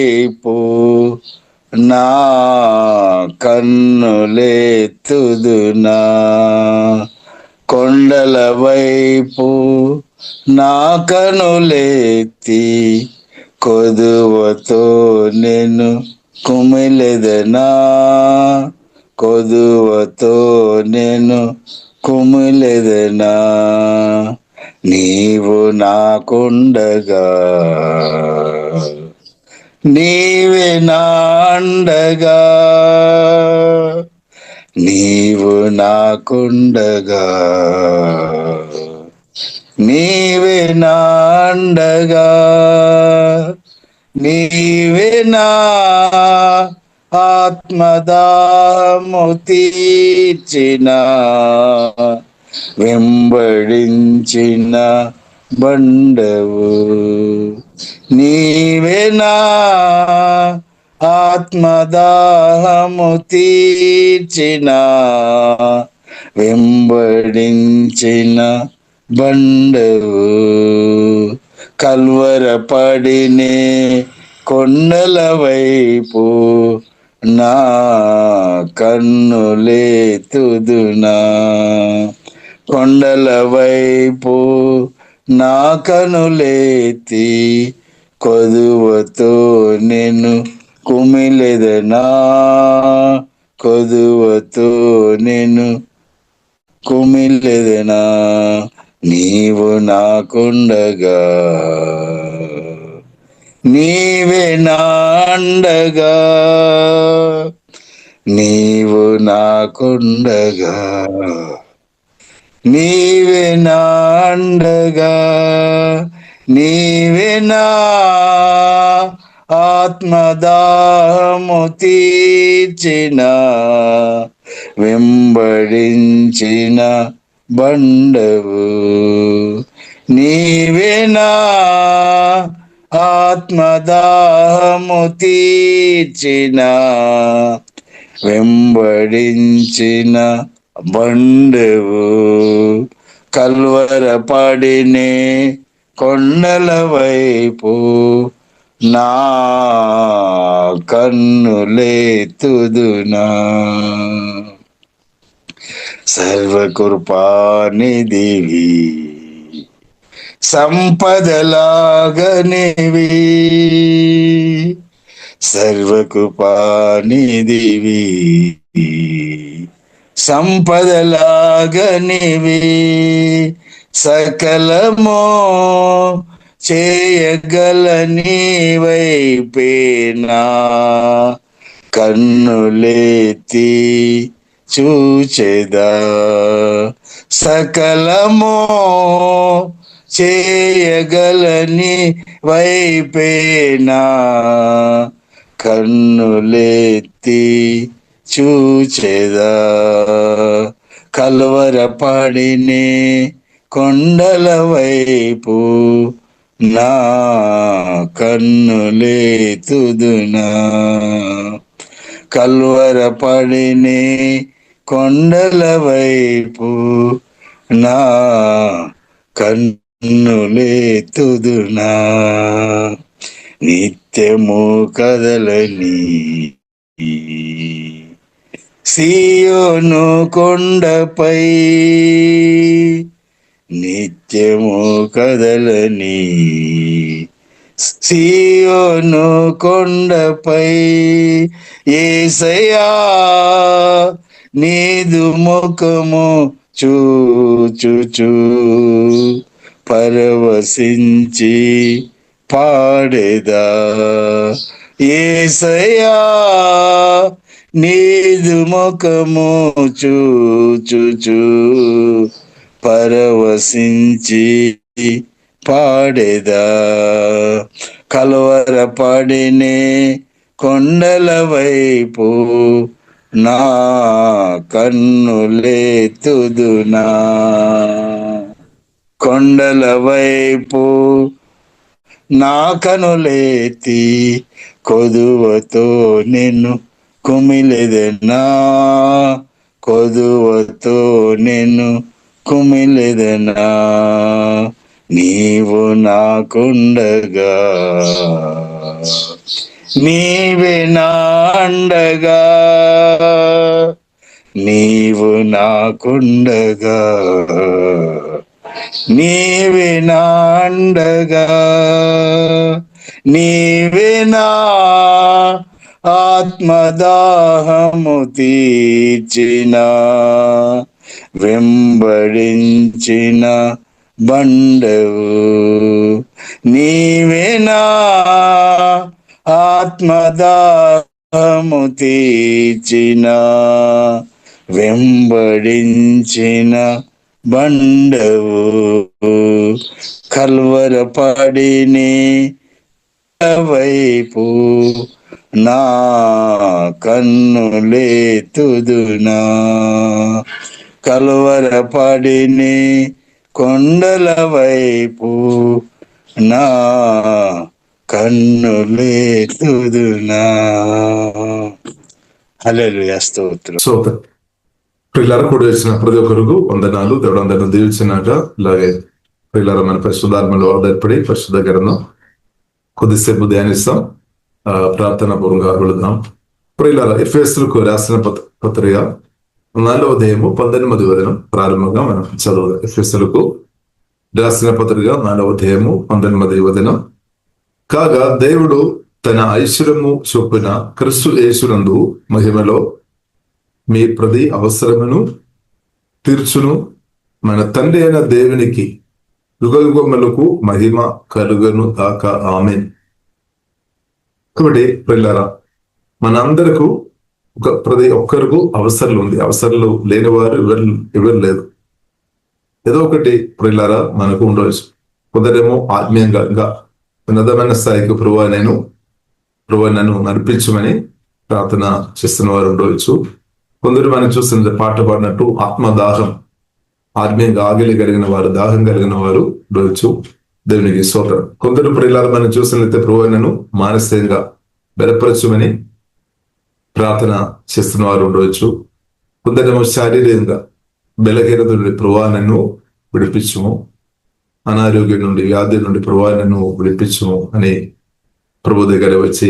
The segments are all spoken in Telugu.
వైపు నా కన్నులెత్తుదునా, కొండల వైపు నా కనులెత్తి కొదువతో నేను కుమిలెదనా, కొదువతో నేను కుమిలెదనా. నీవు నాకుండగా నీవే నాండగా, నీవు నాకుండగా నీవే నాండగా, నీవే నా ఆత్మదాహము తీర్చిన వెంబడించిన బండవు, నీవే నా ఆత్మదాహము తీర్చిన వెంబడించిన బండవు. కల్వరపడినే కొండల వైపు నా కన్నులెత్తుదునా, కొండల వైపు నా కనులెత్తి కొదువతో నేను కుమిలెదనా, కొదువతో నేను కుమిలెదనా. నీవు నాకుండగా నీవే నాండగా, నీవు నాకుండగా నీవే నాండగా, నీవే నా ఆత్మదాహము తీర్చిన వెంబడించిన బండవు, నీవే నా ఆత్మదాహము తీర్చిన వెంబడించిన బండవు. కల్వరపడినే కొండల వైపు నా కన్నులెత్తుదునా, సర్వకృపానిధివి సంపదలాగనివి, సర్వకృపానిధివి సంపదలాగనివి, సకలమో చేయగల నీవైపేనా కన్నులెత్తి చూచెదా, సకలమో చేయగల నీవైపేనా కన్నులెత్తి చూచెదా. కల్వరపడినే కొండల వైపు నా కన్నులెత్తుదునా, కల్వరపడినే కొండల వైపు నా కన్నులెత్తుదునా. నిత్యము కదలని సీయోను కొండపై, నిత్యము కదలని సీయోను కొండపై, యేసయ్యా నీదు ముఖము చూచుచు పరవశించి పాడేదా, యేసయ్యా నీదు ముఖము చూచుచు పరవశించి పాడేదా. కల్వరపడినే కొండల వైపు నా కన్నులెత్తుదునా, కొండల వైపు నా కనులెత్తి కొదువతో నిన్ను కుమిలెదనా, కొదువతో నిన్ను కుమిలెదనా. నీవు నాకుండగా నీవే నా అండగా, నీవు నాకుండగా, నీవే నా అండగా, నీవే నా ఆత్మదాహము తీర్చిన, వెంబడించిన బండవు, నీవే నా ఆత్మదాహము తీర్చిన, వెంబడించిన బండవు, కల్వరపడిని వైపు నా కన్నులేతుదునా, కల్వరపడిని కొండల వైపు నా కన్నులేతుదునా. హల్లెలూయా, స్తోత్రం. పిల్లల కూడా వచ్చిన ప్రతి ఒక్కరికి వందనాలు. దేవుడు అందరిని దీవించినాక. ఇలాగే పిల్లల మన పరిశుద్ధాత్మలో ఆధారపడి పరిశుద్ధ గ్రంథం కొద్దిసేపు ధ్యానిస్తాం, ప్రార్థన పూర్వంగా వెళుదాం. పిల్లల ఎఫెసీయులకు రాసిన పత్రిక 4వ అధ్యాయము 19 ప్రారంభంగా మనం చదువుదాం. ఎఫెసీయులకు రాసిన పత్రిక 4వ అధ్యాయము 19. కాగా దేవుడు తన ఐశ్వర్యము చొప్పున క్రీస్తు యేసునందు మహిమలో మీ ప్రతి అవసరమును తీర్చును, మన తండ్రి అయిన దేవునికి యుగయుగములకు మహిమ కలుగను కాక. ఆమేన్. కాబట్టి పిల్లరా, మనందరకు ప్రతి ఒక్కరికి అవసరాలు ఉంది. అవసరాలు లేని వారు ఎవరు లేదు. ఏదో ఒకటి పిల్లరా మనకు ఉండవచ్చు. కొందరేమో ఆత్మీయంగా ఇంకా ఉన్నతమైన స్థాయికి ప్రభువా నన్ను నడిపించమని ప్రార్థన చేస్తున్న వారు ఉండవచ్చు. కొందరు మనం చూస్తున్న పాట పాడినట్టు ఆత్మదాహం, ఆత్మీయంగా ఆగిలి కలిగిన వారు, దాహం కలిగిన వారు ఉండవచ్చు. దేవునికి స్తోత్రం. కొందరు ప్రియులారా మనం చూసినట్లయితే ప్రభువా నన్ను మానసికంగా బలపరచమని ప్రార్థన చేస్తున్న వారు ఉండవచ్చు. కొందరేమో శారీరకంగా బలహీనత నుండి ప్రభువా నన్ను విడిపించుము, అనారోగ్యం నుండి, వ్యాధి నుండి ప్రభువా నన్ను విడిపించుము అని ప్రభు దగ్గర వచ్చి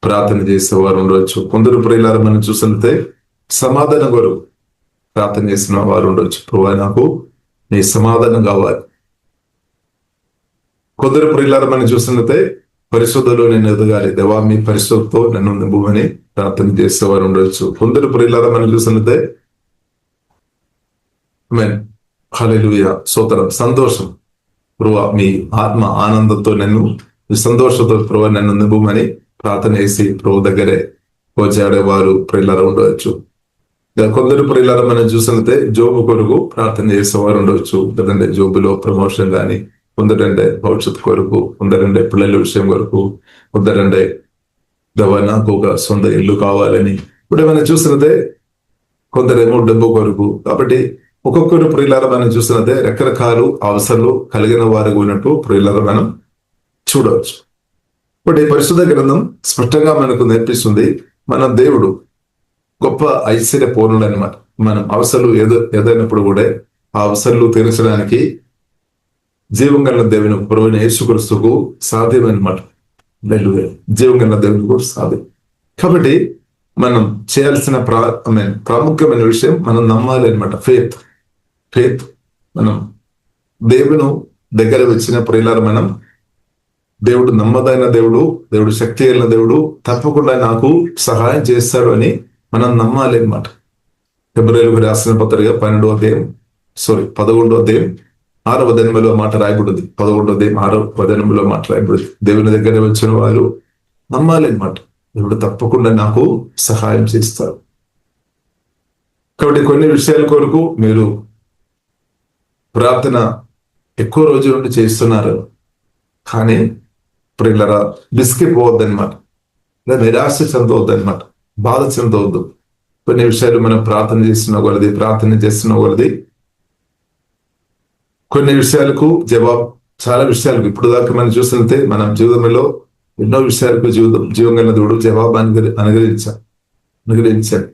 ప్రార్థన చేసే వారు ఉండవచ్చు. కొందరు ప్రియులారా మనం చూసినట్లయితే సమాధానం కొరకు ప్రార్థన చేసిన వారు ఉండవచ్చు. ప్రభువా నాకు నీ సమాధానం కావాలి. కొందరు ప్రియులారా మనం చూసినట్లయితే పరిశుద్ధలో నేను ఎదగాలి, దేవా మీ పరిశుద్ధతో నన్ను నింపుమని ప్రార్థన చేసేవారు ఉండవచ్చు. కొందరు ప్రియులారా మనం చూసినట్లయితే హల్లెలూయా, స్తోత్రం, సంతోషం, ప్రభువా మీ ఆత్మ ఆనందంతో నన్ను, సంతోషంతో ప్రభువా నన్ను నింపుమని ప్రార్థన చేసి ప్రభు దగ్గరే పోచాడేవారు ప్రియులారా ఉండవచ్చు. కొందరు ప్రియులారా మనం చూసినట్లయితే జోబు కొరకు ప్రార్థన చేసేవారు ఉండవచ్చు. లేదంటే జోబులో ప్రమోషన్ కానీ, కొందరంటే భవిష్యత్తు కొరకు, కొందరంటే పిల్లల విషయం కొరకు, కొందరంటే నాకు ఒక సొంత ఇల్లు కావాలని. ఇప్పుడు మనం చూసినదే కొందరేమో డబ్బు కొరకు. కాబట్టి ఒక్కొక్కరు ప్రియులారా మనం చూసినదే రకరకాల అవసరాలు కలిగిన వారు ఉన్నట్టు ప్రియులారా మనం చూడవచ్చు. ఇప్పుడు ఈ పరిశుద్ధ గ్రంథం స్పష్టంగా మనకు నేర్పిస్తుంది, మన దేవుడు గొప్ప ఐశ్వర్య పూర్ణుడు అనమాట. మనం అవసరాలు ఏదైనప్పుడు కూడా ఆ అవసరాలు తీర్చడానికి జీవం కలిగిన దేవుని ప్రభువైన యేసుక్రీస్తుకు సాధ్యమన్నమాట. జీవం కలిగిన దేవుని కూడా సాధ్యం. కాబట్టి మనం చేయాల్సిన ప్రాముఖ్యమైన విషయం మనం నమ్మాలి అనమాట. ఫేత్ మనం దేవుని దగ్గర వచ్చిన ప్రియులారా మనం దేవుడు నమ్మదైన దేవుడు, దేవుడు శక్తి కలిగిన దేవుడు, తప్పకుండా నాకు సహాయం చేస్తాడు అని మనం నమ్మాలి అనమాట. హెబ్రీయులకు రాసిన పత్రిక 11వ అధ్యాయం 6వ వచనంలో మాట రాయబడింది. 11వ అధ్యాయం 6వ వచనంలో మాట రాయబడింది. దేవుని దగ్గర వచ్చిన వారు నమ్మాలి అనమాట, దేవుడు తప్పకుండా నాకు సహాయం చేస్తారు. కాబట్టి కొన్ని విషయాల కొరకు మీరు ప్రార్థన ఎక్కువ రోజుల నుండి చేస్తున్నారు, కానీ ప్రియులారా విసిగిపోవద్దనమాట, నిరాశ చెందవద్దనమాట, బాధ చెందవద్దు. కొన్ని విషయాలు మనం ప్రార్థన చేస్తున్న కొలది కొన్ని విషయాలకు జవాబు, చాలా విషయాలకు ఇప్పుడు దాకా మనం చూసినట్టే మన జీవితంలో ఎన్నో విషయాలకు జీవం కలిగిన దేవుడు జవాబు అనుగ్రహించాడు.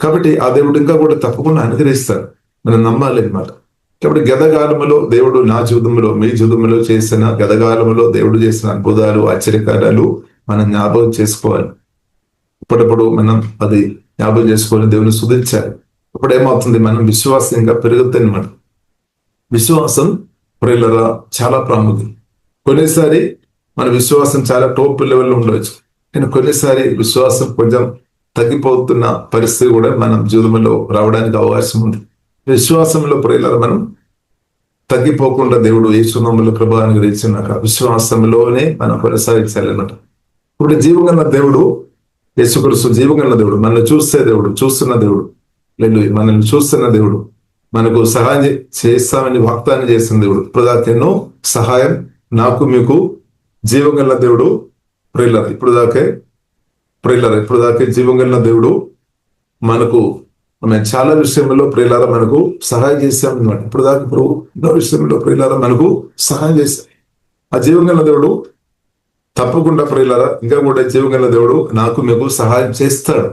కాబట్టి ఆ దేవుడు ఇంకా కూడా తప్పకుండా అనుగ్రహిస్తాడు, మనం నమ్మాలి అనమాట. కాబట్టి గతకాలంలో దేవుడు నా జీవితంలో, మీ జీవితంలో చేసిన, గతకాలంలో దేవుడు చేసిన అద్భుతాలు, ఆశ్చర్యకార్యాలు మనం జ్ఞాపకం చేసుకోవాలి. ఇప్పుడప్పుడు మనం అది జ్ఞాపకం చేసుకొని దేవుని స్తుతించాలి. ఇప్పుడు ఏమవుతుంది, మనం విశ్వాసం ఇంకా పెరుగుతుంది అన్నమాట. విశ్వాసం ప్రియులారా చాలా ప్రాముఖ్యం. కొన్నిసారి మన విశ్వాసం చాలా టాప్ లెవెల్లో ఉండవచ్చు, కానీ కొన్నిసారి విశ్వాసం కొంచెం తగ్గిపోతున్న పరిస్థితి కూడా మనం జీవితంలో రావడానికి అవకాశం ఉంది. విశ్వాసంలో ప్రియులారా మనం తగ్గిపోకుండా దేవుడు యేసునామములో కృప అనుగ్రహించినాక విశ్వాసంలోనే మనం కొనసాగించాలన్నమాట. ఇప్పుడు జీవగల దేవుడు యేసుక్రీస్తు జీవగల దేవుడు, మనల్ని చూస్తే దేవుడు, చూస్తున్న దేవుడు, లేదు మనల్ని చూస్తున్న దేవుడు, మనకు సహాయం చేస్తామని వాగ్దానం చేస్తున్న దేవుడు. ఇప్పుడు దాకా ఎన్నో సహాయం నాకు మీకు జీవగల దేవుడు ప్రియులారా, ఇప్పుడు దాకే జీవగల దేవుడు మనకు చాలా విషయంలో ప్రియులారా మనకు సహాయం చేశామన్నమాట. ఇప్పుడు ఎన్నో విషయంలో ప్రియులారా మనకు సహాయం చేశాం. ఆ జీవగల దేవుడు తప్పకుండా ప్రియులారా ఇంకా కూడా జీవగల దేవుడు నాకు మీకు సహాయం చేస్తాడు.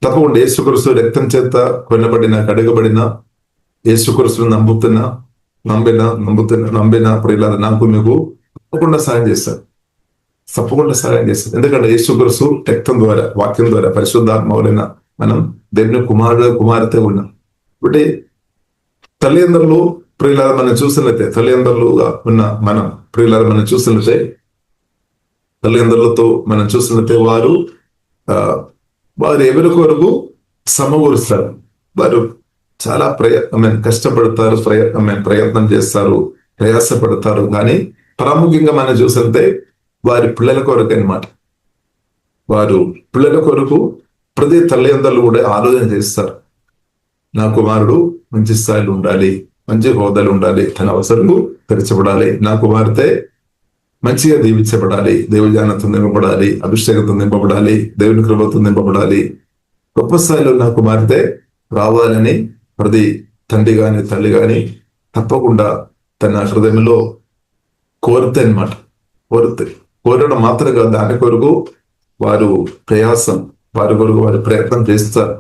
తప్పకుండా యేసుక్రీస్తు రక్తం చేత కొనబడిన కడగబడిన యేసుక్రీస్తును నమ్మిన ప్రియులారా నాకు మీకు తప్పకుండా సహాయం చేస్తాడు. ఎందుకంటే యేసుక్రీస్తు రక్తం ద్వారా, వాక్యం ద్వారా, పరిశుద్ధాత్మ వలన మనం దేవుని కుమార్తె ఉన్నాం. కాబట్టి తల్లిదండ్రులు ప్రియులారా మనం చూసినట్లయితే, తల్లిదండ్రులుగా ఉన్న మనం ప్రియులారా మనం చూసినట్లయితే, తల్లిదండ్రులతో మనం చూసినట్లయితే వారు ఎవరి కొరకు సమకూరుస్తారు. వారు చాలా కష్టపడతారు, ప్రయత్నం చేస్తారు, ప్రయాసపడతారు. కానీ ప్రాముఖ్యంగా మనం చూసినట్లయితే వారి పిల్లల కొరకు అన్నమాట. వారు పిల్లల కొరకు ప్రతి తల్లిదండ్రులు కూడా ఆలోచన చేస్తారు. నా కుమారుడు మంచి స్థాయిలో ఉండాలి, మంచి హోదాలు ఉండాలి, తన అవసరాలు తీర్చబడాలి, నా కుమార్తె మంచిగా దీవించబడాలి, దేవుజానంతో నింపబడాలి, అభిషేకంతో నింపబడాలి, దేవుని కృపతో నింపబడాలి, గొప్ప స్థాయిలో నా కుమార్తె రావాలని ప్రతి తండ్రి గాని తల్లి గాని తప్పకుండా తన హృదయంలో కోరుతాయి అన్నమాట. కోరడం మాత్రంగా దాని కొరకు వారు ప్రయత్నం చేస్తారు.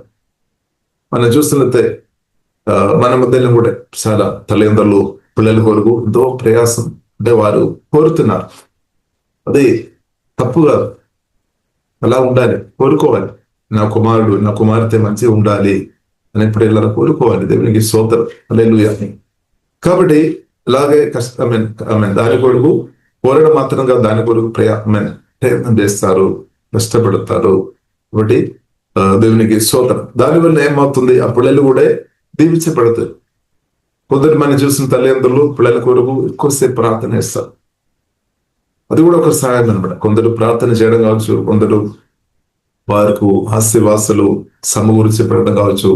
మనం చూస్తున్నట్టే మన మధ్యలో కూడా చాలా తల్లిదండ్రులు పిల్లల కొరకు ఎంతో ప్రయాసం అంటే వారు కోరుతున్నారు. అది తప్పు కాదు, అలా ఉండాలి, కోరుకోవాలి. నా కుమారుడు నా కుమార్తె మంచిగా ఉండాలి అని పిల్లలు కోరుకోవాలి. దేవునికి స్తోత్రం, హల్లెలూయా. కాబట్టి అలాగే దాని కొరకు కోరడం మాత్రంగా దాని కొరకు ప్రయత్నం చేస్తారు, కష్టపడతారు. కాబట్టి దేవునికి స్తోత్రం. దానివల్ల ఏమవుతుంది, ఆ పిల్లలు కూడా దీవించబడతారు. కొందరు మనం చూసిన తల్లిదండ్రులు పిల్లల కొరకు ఎక్కువసేపు ప్రార్థన చేస్తారు. అది కూడా ఒక సహాయం అనమాట. కొందరు ప్రార్థన చేయడం కావచ్చు, కొందరు వారికి ఆస్తివాసులు సమకూర్చి పెట్టడం కావచ్చు,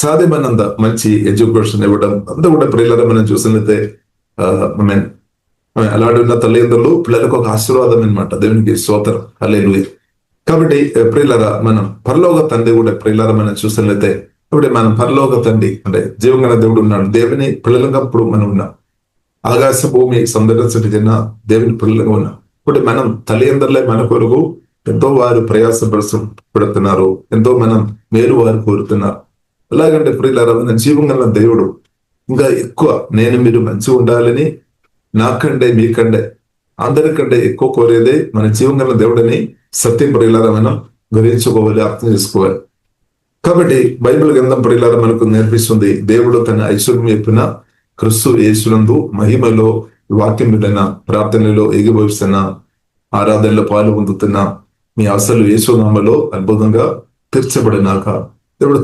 సాధ్యమైనంత మంచి ఎడ్యుకేషన్ ఇవ్వడం అంతా కూడా పిల్లల మనం చూసినట్లయితే అలాంటి ఉన్న తల్లిదండ్రులు పిల్లలకు ఒక ఆశీర్వాదం అనమాట. దేవునికి స్తోత్రం, హల్లెలూయా. కాబట్టి ప్రియులారా మనం పరలోక తండ్రి కూడా ప్రియులారా మనం చూసినట్లయితే ఇప్పుడు మనం పరలోక తండ్రి అంటే జీవగల దేవుడు ఉన్నాడు. దేవుని పిల్లలుగా ఇప్పుడు మనం ఉన్నాం. ఆకాశ భూమి సందర్శించిన జన దేవుని పిల్లలుగా ఉన్నాం. ఇప్పుడు మనం తల్లిదండ్రులే మన కొరకు ఎంతో వారు ప్రయాసపడుతున్నారు, ఎంతో మనం మేలు వారు కోరుతున్నారు. ఎలాగంటే ప్రియులారా మన జీవగల దేవుడు ఇంకా ఎక్కువ మీరు మంచిగా ఉండాలని నాకంటే మీకంటే అందరికంటే ఎక్కువ కోరేదే మన జీవగల దేవుడిని సత్యం ప్రియులారా మనం గ్రహించుకోవాలి, అర్థం చేసుకోవాలి. కాబట్టి బైబిల్ గ్రంథం ప్రియులారా మనకు నేర్పిస్తుంది, దేవుడు తన ఐశ్వర్యం చెప్పిన క్రీస్తు యేసునందు మహిమలో వాక్యం విన్న ప్రార్థనలో ఏకీభవిస్తున్న ఆరాధనలో పాలు పొందుతున్న మీ అసలు యేసునామలో అద్భుతంగా తీర్చబడినాక దేవుడు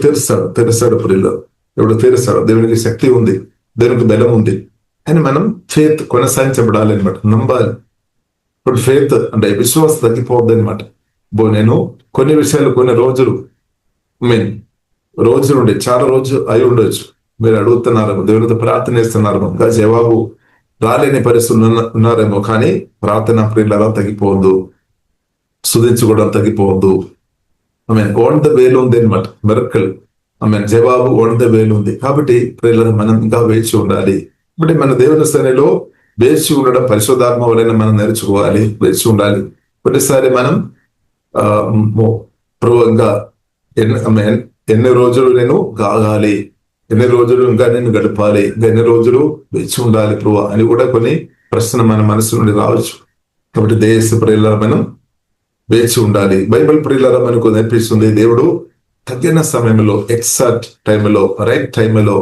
తెరుస్తాడు ప్రియులు, దేవుడు తెరుస్తాడు. దేవునికి శక్తి ఉంది, దేవునికి బలం ఉంది అని మనం ఫెయిత్ కొనసాగించబడాలి అనమాట, నమ్మాలి. ఇప్పుడు ఫెయిత్ అంటే విశ్వాసం తగ్గిపోవద్దు అనమాట. నేను కొన్ని విషయాలు కొన్ని రోజులు నుండి చాలా రోజు అయి ఉండొచ్చు, మీరు అడుగుతున్నారేమో, దేవునితో ప్రార్థన చేస్తున్నారేమో, ఇంకా జవాబు రాలేని పరిస్థితులు ఉన్నారేమో. కానీ ప్రార్థన ప్రియులారా తగ్గిపోవద్దు, స్తుతించుకోవడం తగ్గిపోవద్దు. ఓన్ ద వేలు ఉంది అనమాట, మెరకల్ జవాబు ఓన్ ద వేలు ఉంది. కాబట్టి ప్రియులారా మనం ఇంకా వేచి ఉండాలి. కాబట్టి మన దేవుని స్థాయిలో వేచి ఉండడం పరిశుద్ధాత్మ వలన మనం నేర్చుకోవాలి, వేచి ఉండాలి. కొన్నిసారి మనం ఇంకా ఎన్ని రోజులు నేను కాగాలి, ఎన్ని రోజులు ఇంకా నేను గడపాలి, ఇంకా ఎన్ని రోజులు వేచి ఉండాలి ప్రభు అని కూడా కొన్ని ప్రశ్న మన మనసు నుండి రావచ్చు. కాబట్టి దేశ ప్రియులారా మనం వేచి ఉండాలి. బైబిల్ ప్రియులారా మనకు నేర్పిస్తుంది, దేవుడు తగిన సమయంలో, ఎగ్జాక్ట్ టైంలో, రైట్ టైంలో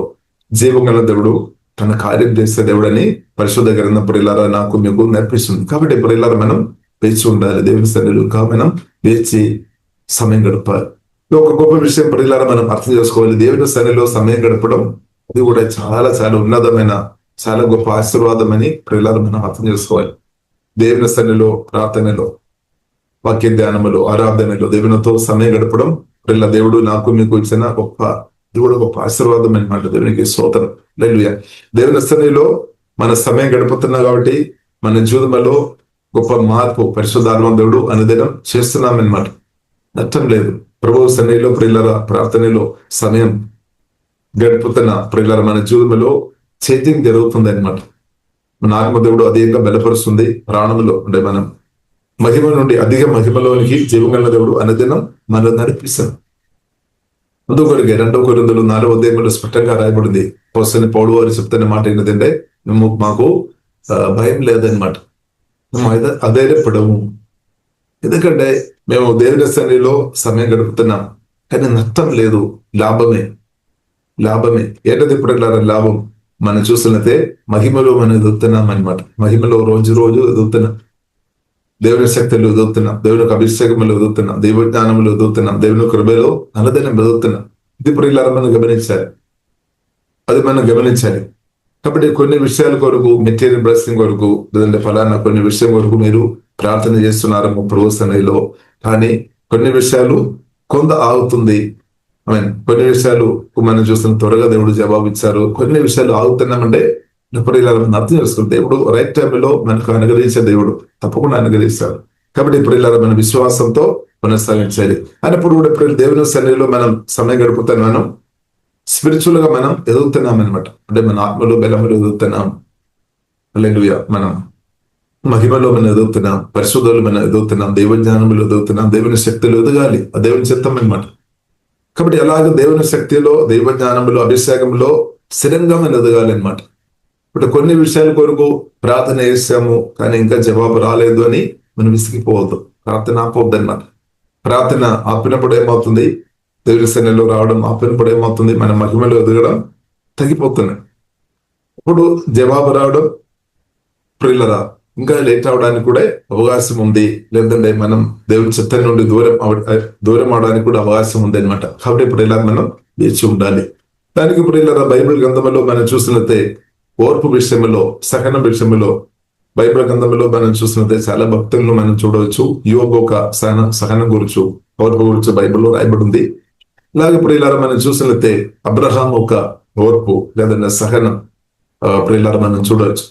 జీవం గల దేవుడు తన కార్యం చేసే దేవుడని పరిశుద్ధ గ్రంథం ప్రియులారా నాకు మీకు నేర్పిస్తుంది. కాబట్టి ప్రియులారా మనం వేచి ఉండాలి. దేవుని సన్నిధిలో మనం వేచి సమయం గడపాలి. ఒక గొప్ప విషయం ప్రియులారా మనం అర్థం చేసుకోవాలి. దేవుని సన్నిధిలో సమయం గడపడం ఇది కూడా చాలా చాలా ఉన్నతమైన, చాలా గొప్ప ఆశీర్వాదం అని ప్రియులారా మనం అర్థం చేసుకోవాలి. దేవుని సన్నిధిలో, ప్రార్థనలో, వాక్య ధ్యానములో, ఆరాధనలో దేవునితో సమయం గడపడం ప్రియుల దేవుడు నాకు మీకు ఇచ్చిన గొప్ప, ఇది కూడా గొప్ప ఆశీర్వాదం అనమాట. దేవునికి స్తోత్రం. హల్లెలూయా. దేవుని సన్నిధిలో మన సమయం గడుపుతున్నాం కాబట్టి మన జీవితంలో గొప్ప మార్పు పరిశుద్ధాత్మ దేవుడు అనుదినం చేస్తున్నామన్నమాట. నష్టం లేదు. ప్రభువు సన్నిధిలో ప్రియులారా, ప్రార్థనలో సమయం గడుపుతున్న ప్రియులారా మన జీవితంలో చేంజింగ్ జరుగుతుంది అనమాట. మన ఆత్మ దేవుడు అధికంగా బలపరుస్తుంది. ప్రాణంలో అంటే మనం మహిమ నుండి అధిక మహిమలోనికి జీవంగల దేవుడు అనుదినం మనం నడిపిస్తాడు. అందుకొరికి 2 కొరింథీయులు 4వ అధ్యాయంలో స్పష్టంగా రాయబడింది. అపోస్తలుడైన పౌలు వారు చెప్తున్న మాట ఏంటంటే, మాకు భయం లేదనమాట, మేము అధైర్యపడము. ఎందుకంటే మేము దేవుని సన్నిధిలో సమయం గడుపుతున్నాం, కానీ నష్టం లేదు, లాభమే. ఏంటది ఇప్పుడు లాభం? మనం చూసినట్లయితే మహిమలో మనం ఎదుగుతున్నాం అనమాట. మహిమలో రోజు ఎదుగుతున్నాం, దేవుని శక్తులు ఎదుగుతున్నాం, దేవుని అభిషేకంలో ఎదుగుతున్నాం, దైవ జ్ఞానంలో ఎదుగుతున్నాం, దేవుని కృపలో అనుదినం ఎదుగుతున్నాం. ఇది ప్రియులారా మనం గమనించాలి, అది మనం గమనించాలి. కాబట్టి కొన్ని విషయాల కొరకు, మెటీరియల్ బ్లెస్సింగ్ కొరకు, లేదంటే ఫలానా కొన్ని విషయం కొరకు మీరు ప్రార్థన చేస్తున్నారేమో ప్రభు సన్నిధిలో, కానీ కొన్ని విషయాలు కొంత ఆగుతుంది. కొన్ని విషయాలు మనం చూస్తున్న త్వరగా దేవుడు జవాబు ఇచ్చారు, కొన్ని విషయాలు ఆగుతున్నామంటే అర్థం చేసుకుంటే దేవుడు రైట్ టైంలో మనకు అనుగ్రహించే దేవుడు తప్పకుండా అనుగ్రహిస్తాడు. కాబట్టి ఇప్పుడు ఇలా మన విశ్వాసంతో కొనసాగించాలి. అన్నప్పుడు కూడా ఇప్పుడు దేవుని సన్నిధిలో మనం సమయం గడుపుతాం, మనం స్పిరిచువల్ గా మనం ఎదుగుతున్నాం అనమాట. అంటే మన ఆత్మలో బలములు ఎదుగుతున్నాం, హల్లెలూయా. మనం మహిమలో మనం ఎదుగుతున్నాం, పరిశుద్ధులు మనం ఎదుగుతున్నాం, దైవ జ్ఞానములు ఎదుగుతున్నాం, దేవుని శక్తులు ఎదగాలి, ఆ దేవుని చిత్తం అనమాట. కాబట్టి అలాగే దేవుని శక్తిలో, దైవ జ్ఞానంలో, అభిషేకంలో స్థిరంగా మనం ఎదగాలి అనమాట. ఇప్పుడు కొన్ని విషయాల కొరకు ప్రార్థన చేసాము, కానీ ఇంకా జవాబు రాలేదు అని మనం విసిగిపోవద్దు. ప్రార్థన ఆపవద్దు అనమాట. ప్రార్థన ఆపినప్పుడు ఏమవుతుంది? దేవుని సన్నిధిలో రావడం ఆపినప్పుడు ఏమవుతుంది? మన మహిమలో ఎదగడం తగ్గిపోతున్నాయి. ఇప్పుడు జవాబు రావడం ప్రియులరా ఇంకా లేట్ అవడానికి కూడా అవకాశం ఉంది, లేదంటే మనం దేవుని చిత్తం నుండి దూరం అవడానికి కూడా అవకాశం ఉంది అనమాట. కాబట్టి ఇప్పుడు ఇలా మనం వేచి ఉండాలి. దానికి ఇప్పుడు ఇలా బైబిల్ గ్రంథంలో మనం చూసినట్లయితే ఓర్పు విషయంలో, సహనం విషయంలో బైబిల్ గ్రంథంలో మనం చూసినట్లయితే చాలా భక్తులను మనం చూడవచ్చు. యోబు ఒక సహనం గురించి, ఓర్పు గురించి బైబిల్లో రాయబడి ఉంది. అలాగే ఇప్పుడు ఇలా మనం చూసినట్లయితే అబ్రహాం ఒక ఓర్పు లేదంటే సహనం ప్రియులారా మనం చూడవచ్చు.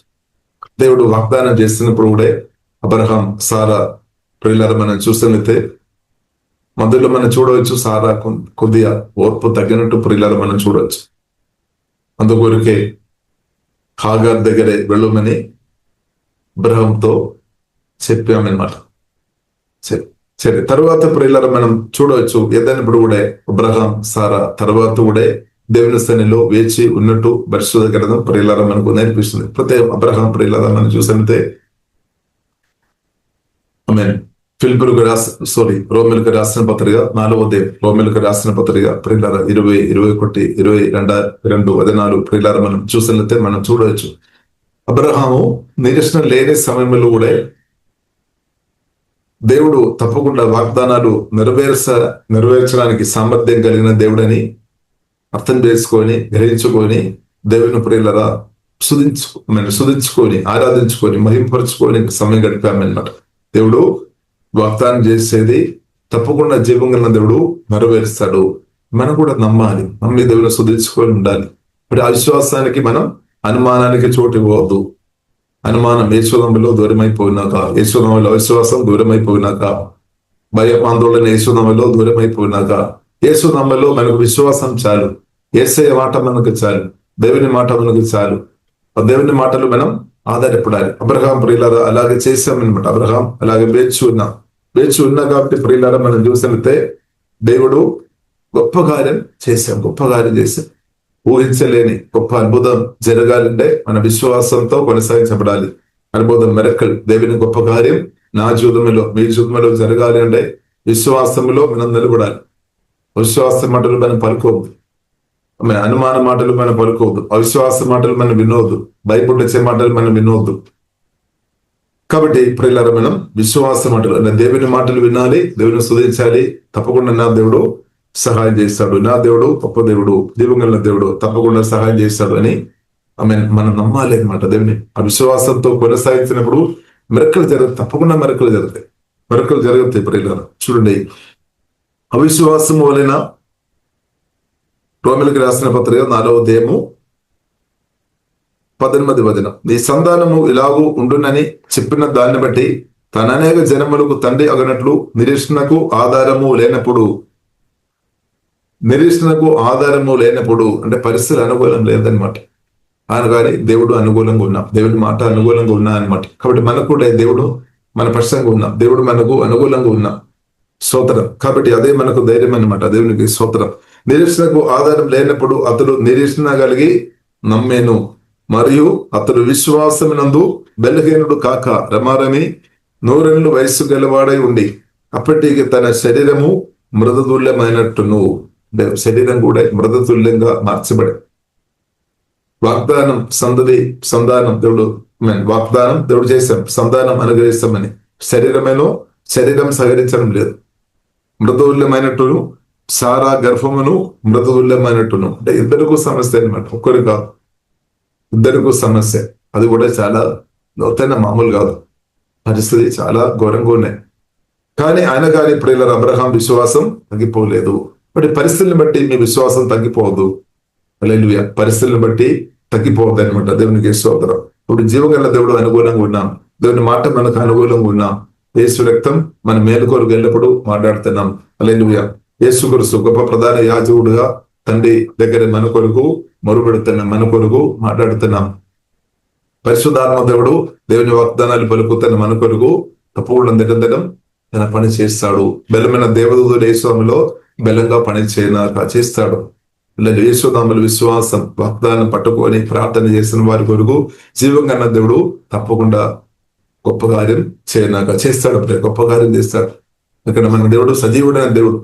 దేవుడు వాగ్దానం చేస్తున్నప్పుడు కూడా అబ్రహాం, సారా ప్రియులారా మనం చూసినట్లయితే మధ్యలో మనం చూడవచ్చు సారా కొద్దిగా ఓర్పు తగ్గినట్టు ప్రియులారా మనం చూడవచ్చు. అందుకొరకే హాగార్ దగ్గరే వెళ్ళమని అబ్రహాంతో చెప్పామన్నమాట. సరే తర్వాత ప్రియులారా మనం చూడవచ్చు ఏదైనప్పుడు కూడా అబ్రహాం, సారా తర్వాత కూడా దేవుని సన్నిధిలో వేచి ఉన్నట్టు పరిశుద్ధ గ్రంథం ప్రియులారా మనకు నేర్పిస్తుంది. ప్రతి అబ్రహాం ప్రియులారా మనం చూసినట్లయితే రోమిలకు రాసిన పత్రిక 4వ అధ్యాయం, రోమిలకు రాసిన పత్రిక ప్రియులారా 20, 21, 22, 14 ప్రియులారా మనం చూసినట్లయితే మనం చూడవచ్చు అబ్రహాము నిరీక్షణ లేని సమయంలో కూడా దేవుడు తప్పకుండా వాగ్దానాలు నెరవేర్చడానికి సామర్థ్యం కలిగిన దేవుడని అర్థం చేసుకొని, గ్రహించుకొని దేవుని ప్రియులరా స్తుతించుకొని, ఆరాధించుకొని, మహింపరుచుకొని సమయం గడిపామన్నమాట. దేవుడు వాగ్దానం చేసేది తప్పకుండా జీవం కలిగిన దేవుడు నెరవేరుస్తాడు. మనం కూడా నమ్మాలి, నమ్మి దేవుని స్తుతించుకొని ఉండాలి. మరి అవిశ్వాసానికి మనం అనుమానానికి చోటు ఇవ్వవద్దు. అనుమానం యేసునామములో దూరమైపోయినాక, యేసునామములో అవిశ్వాసం దూరమైపోయినాక, భయం ఆందోళన యేసునామములో దూరమైపోయినాక, యేసునామములో మనకు విశ్వాసం చాలు, యేసయ్య మాట మనకు చాలు, దేవుని మాట మనకు చాలు. ఆ దేవుని మాటలు మనం ఆధారపడాలి. అబ్రహాం ప్రియులారా అలాగే చేశామన్నమాట. అబ్రహాం అలాగే వేచి ఉన్నా కాబట్టి ప్రియులారా మనం చూసినట్లయితే దేవుడు గొప్ప కార్యం చేశాం. ఊహించలేని గొప్ప అద్భుతం జరగాలంటే మన విశ్వాసంతో కొనసాగించబడాలి. అద్భుతం మెరకల్ దేవుని గొప్ప కార్యం నా జీవితంలో మీ జీవితంలో జరగాలి అంటే విశ్వాసంలో మనం నిలబడాలి. విశ్వాస మాటలు మనం పలుకోవద్దు, అనుమాన మాటలు మనం పలుకోవద్దు, అవిశ్వాస మాటలు మనం వినవద్దు, భయపుట్టించే మాటలు మనం వినవద్దు. కాబట్టి ప్రియులారా, మనం విశ్వాస మాటలు దేవుని మాటలు వినాలి, దేవుని స్తుతించాలి. తప్పకుండా నా దేవుడు సహాయం చేస్తాడు, నా దేవుడు గొప్ప దేవుడు, దీవంగల దేవుడు తప్పకుండా సహాయం చేస్తాడు అని మనం నమ్మాలి అనమాట. దేవుని ఆ విశ్వాసంతో కొనసాగించినప్పుడు మెరకలు జరుగుతాయి, తప్పకుండా మెరకలు జరుగుతాయి, మెరకలు జరుగుతాయి. ప్రియులారా చూడండి, అవిశ్వాసము వలన రోమిలకు రాసిన పత్రిక 4వ అధ్యాయము 18వ వచనం, నీ సంతానము ఇలాగూ ఉండునని చెప్పిన దాన్ని బట్టి తన అనేక జనములకు తండ్రి అగనట్లు నిరీక్షణకు ఆధారము లేనప్పుడు అంటే పరిస్థితులు అనుకూలం లేదనమాట. ఆయన కానీ దేవుడు అనుకూలంగా ఉన్నాం, దేవుడి మాట అనుకూలంగా ఉన్నా అనమాట. కాబట్టి మనకు కూడా దేవుడు మన పక్షంగా ఉన్నాం, దేవుడు మనకు అనుకూలంగా ఉన్నాం. స్తోత్రం. కాబట్టి అదే మనకు ధైర్యం అనమాట. దేవునికి స్తోత్రం. నిరీక్షణకు ఆధారం లేనప్పుడు అతడు నిరీక్షణ కలిగి నమ్మేను, మరియు అతడు విశ్వాసమునందు బలహీనుడు కాక రమారమి 100 ఏళ్ల వయస్సు గలవాడై ఉండి అప్పటికి తన శరీరము మృతతుల్యమైనట్టును. శరీరం కూడా మృతతుల్యంగా మార్చబడి వాగ్దానం సంధానం దేవుడు చేశాం, సంధానం అనుగ్రహిస్తామని. శరీరం సహకరించడం లేదు. మృతతుల్యమైనట్టును సారా గర్భమును మృతతుల్యమైనట్టును. అంటే ఇద్దరికూ సమస్య అనమాట, ఒక్కరు కాదు, ఇద్దరికూ సమస్య. అది కూడా చాలా లోతైన మామూలు కాదు, పరిస్థితి చాలా ఘోరంగా ఉన్నాయి. కానీ ప్రియులారా, అబ్రహాం విశ్వాసం తగ్గిపోలేదు. బట్ పరిస్థితులను బట్టి మీ విశ్వాసం తగ్గిపోవద్దు. హల్లెలూయా. పరిస్థితులను బట్టి తగ్గిపోవద్దు అనమాట. దేవునికి స్తోత్రం. ఇప్పుడు జీవగల దేవుడు అనుకూలంగా ఉన్నాం, దేవుని మాట మనకు అనుకూలంగా ఉన్నాం. యేసు రక్తం మన మేలు కొరకు ఎల్లప్పుడూ మాట్లాడుతున్నాం. హల్లెలూయా. యేసు క్రీస్తు గొప్ప ప్రధాన యాజకుడుగా తండ్రి దగ్గర మన కొరకు మొరుపెడుతున్నాం, మన కొరకు మాట్లాడుతున్నాం. పరిశుద్ధాత్మ దేవుడు దేవుని వాగ్దానాలు పలుకుతున్న మన కొరకు తప్పకుండా నిరంతరం తన పని చేస్తాడు. బలమైన దేవదూతుడు యేసులో బలంగా పని చేస్తాడు. యేసునామములో విశ్వాసం వాగ్దానం పట్టుకొని ప్రార్థన చేసిన వారి కొరకు జీవంగా దేవుడు తప్పకుండా గొప్ప కార్యం చేస్తాడు. గొప్ప కార్యం చేస్తాడు. ఇక్కడ మన దేవుడు సజీవుడైన దేవుడు.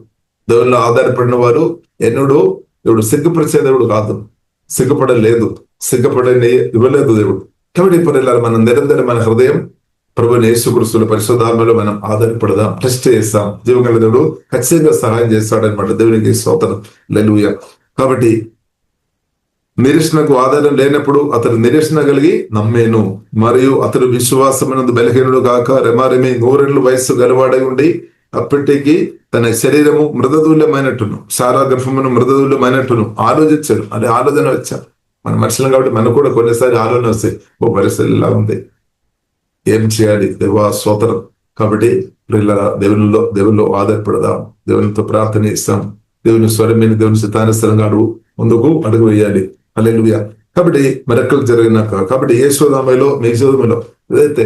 దేవుళ్ళు ఆధారపడిన వారు ఎన్నడూ దేవుడు సిగ్గుపరిచే దేవుడు కాదు, సిగ్గుపడని ఇవ్వలేదు దేవుడు. కాబట్టి ఇప్పుడు మనం నిరంతరం మన హృదయం ప్రభువైన యేసుక్రీస్తుల పరిశుద్ధాత్మలో మనం ఆధారపడదాం, టెస్ట్ చేస్తాం. జీవగల దేవుడు ఖచ్చితంగా సహాయం చేస్తాడనమాట. దేవునికి స్తోత్రం. హల్లెలూయా. కాబట్టి నిరీక్షణకు ఆధారం లేనప్పుడు అతడు నిరీక్షణ కలిగి నమ్మేను, మరియు అతడు విశ్వాసమునందు బలహీనుడు కాక రమారమి 100 ఏళ్ల వయస్సు గలవాడై ఉండి అప్పటికి తన శరీరము మృతతుల్యమైనట్టును సారా గర్భమును మృతతుల్యమైనట్టును ఆలోచించాడు. అంటే ఆలోచన వచ్చారు మన మనుషులం కాబట్టి మనకు కూడా కొన్నిసారి ఆలోచన వస్తాయి, ఓ పరిస్థితి ఇలా ఉంది, ఏం చేయాలి, దేవా స్తోత్రం. కాబట్టి దేవునిలో ఆధారపడదాం, దేవునితో ప్రార్థన చేస్తాం, దేవుని స్వరమైన దేవుని సితానుసరంగా ముందుకు అడుగు వేయాలి. హల్లెలూయా. కాబట్టి మెరకలు జరిగినాక కాబట్టి యేసునామములో మీ జీవితంలో ఏదైతే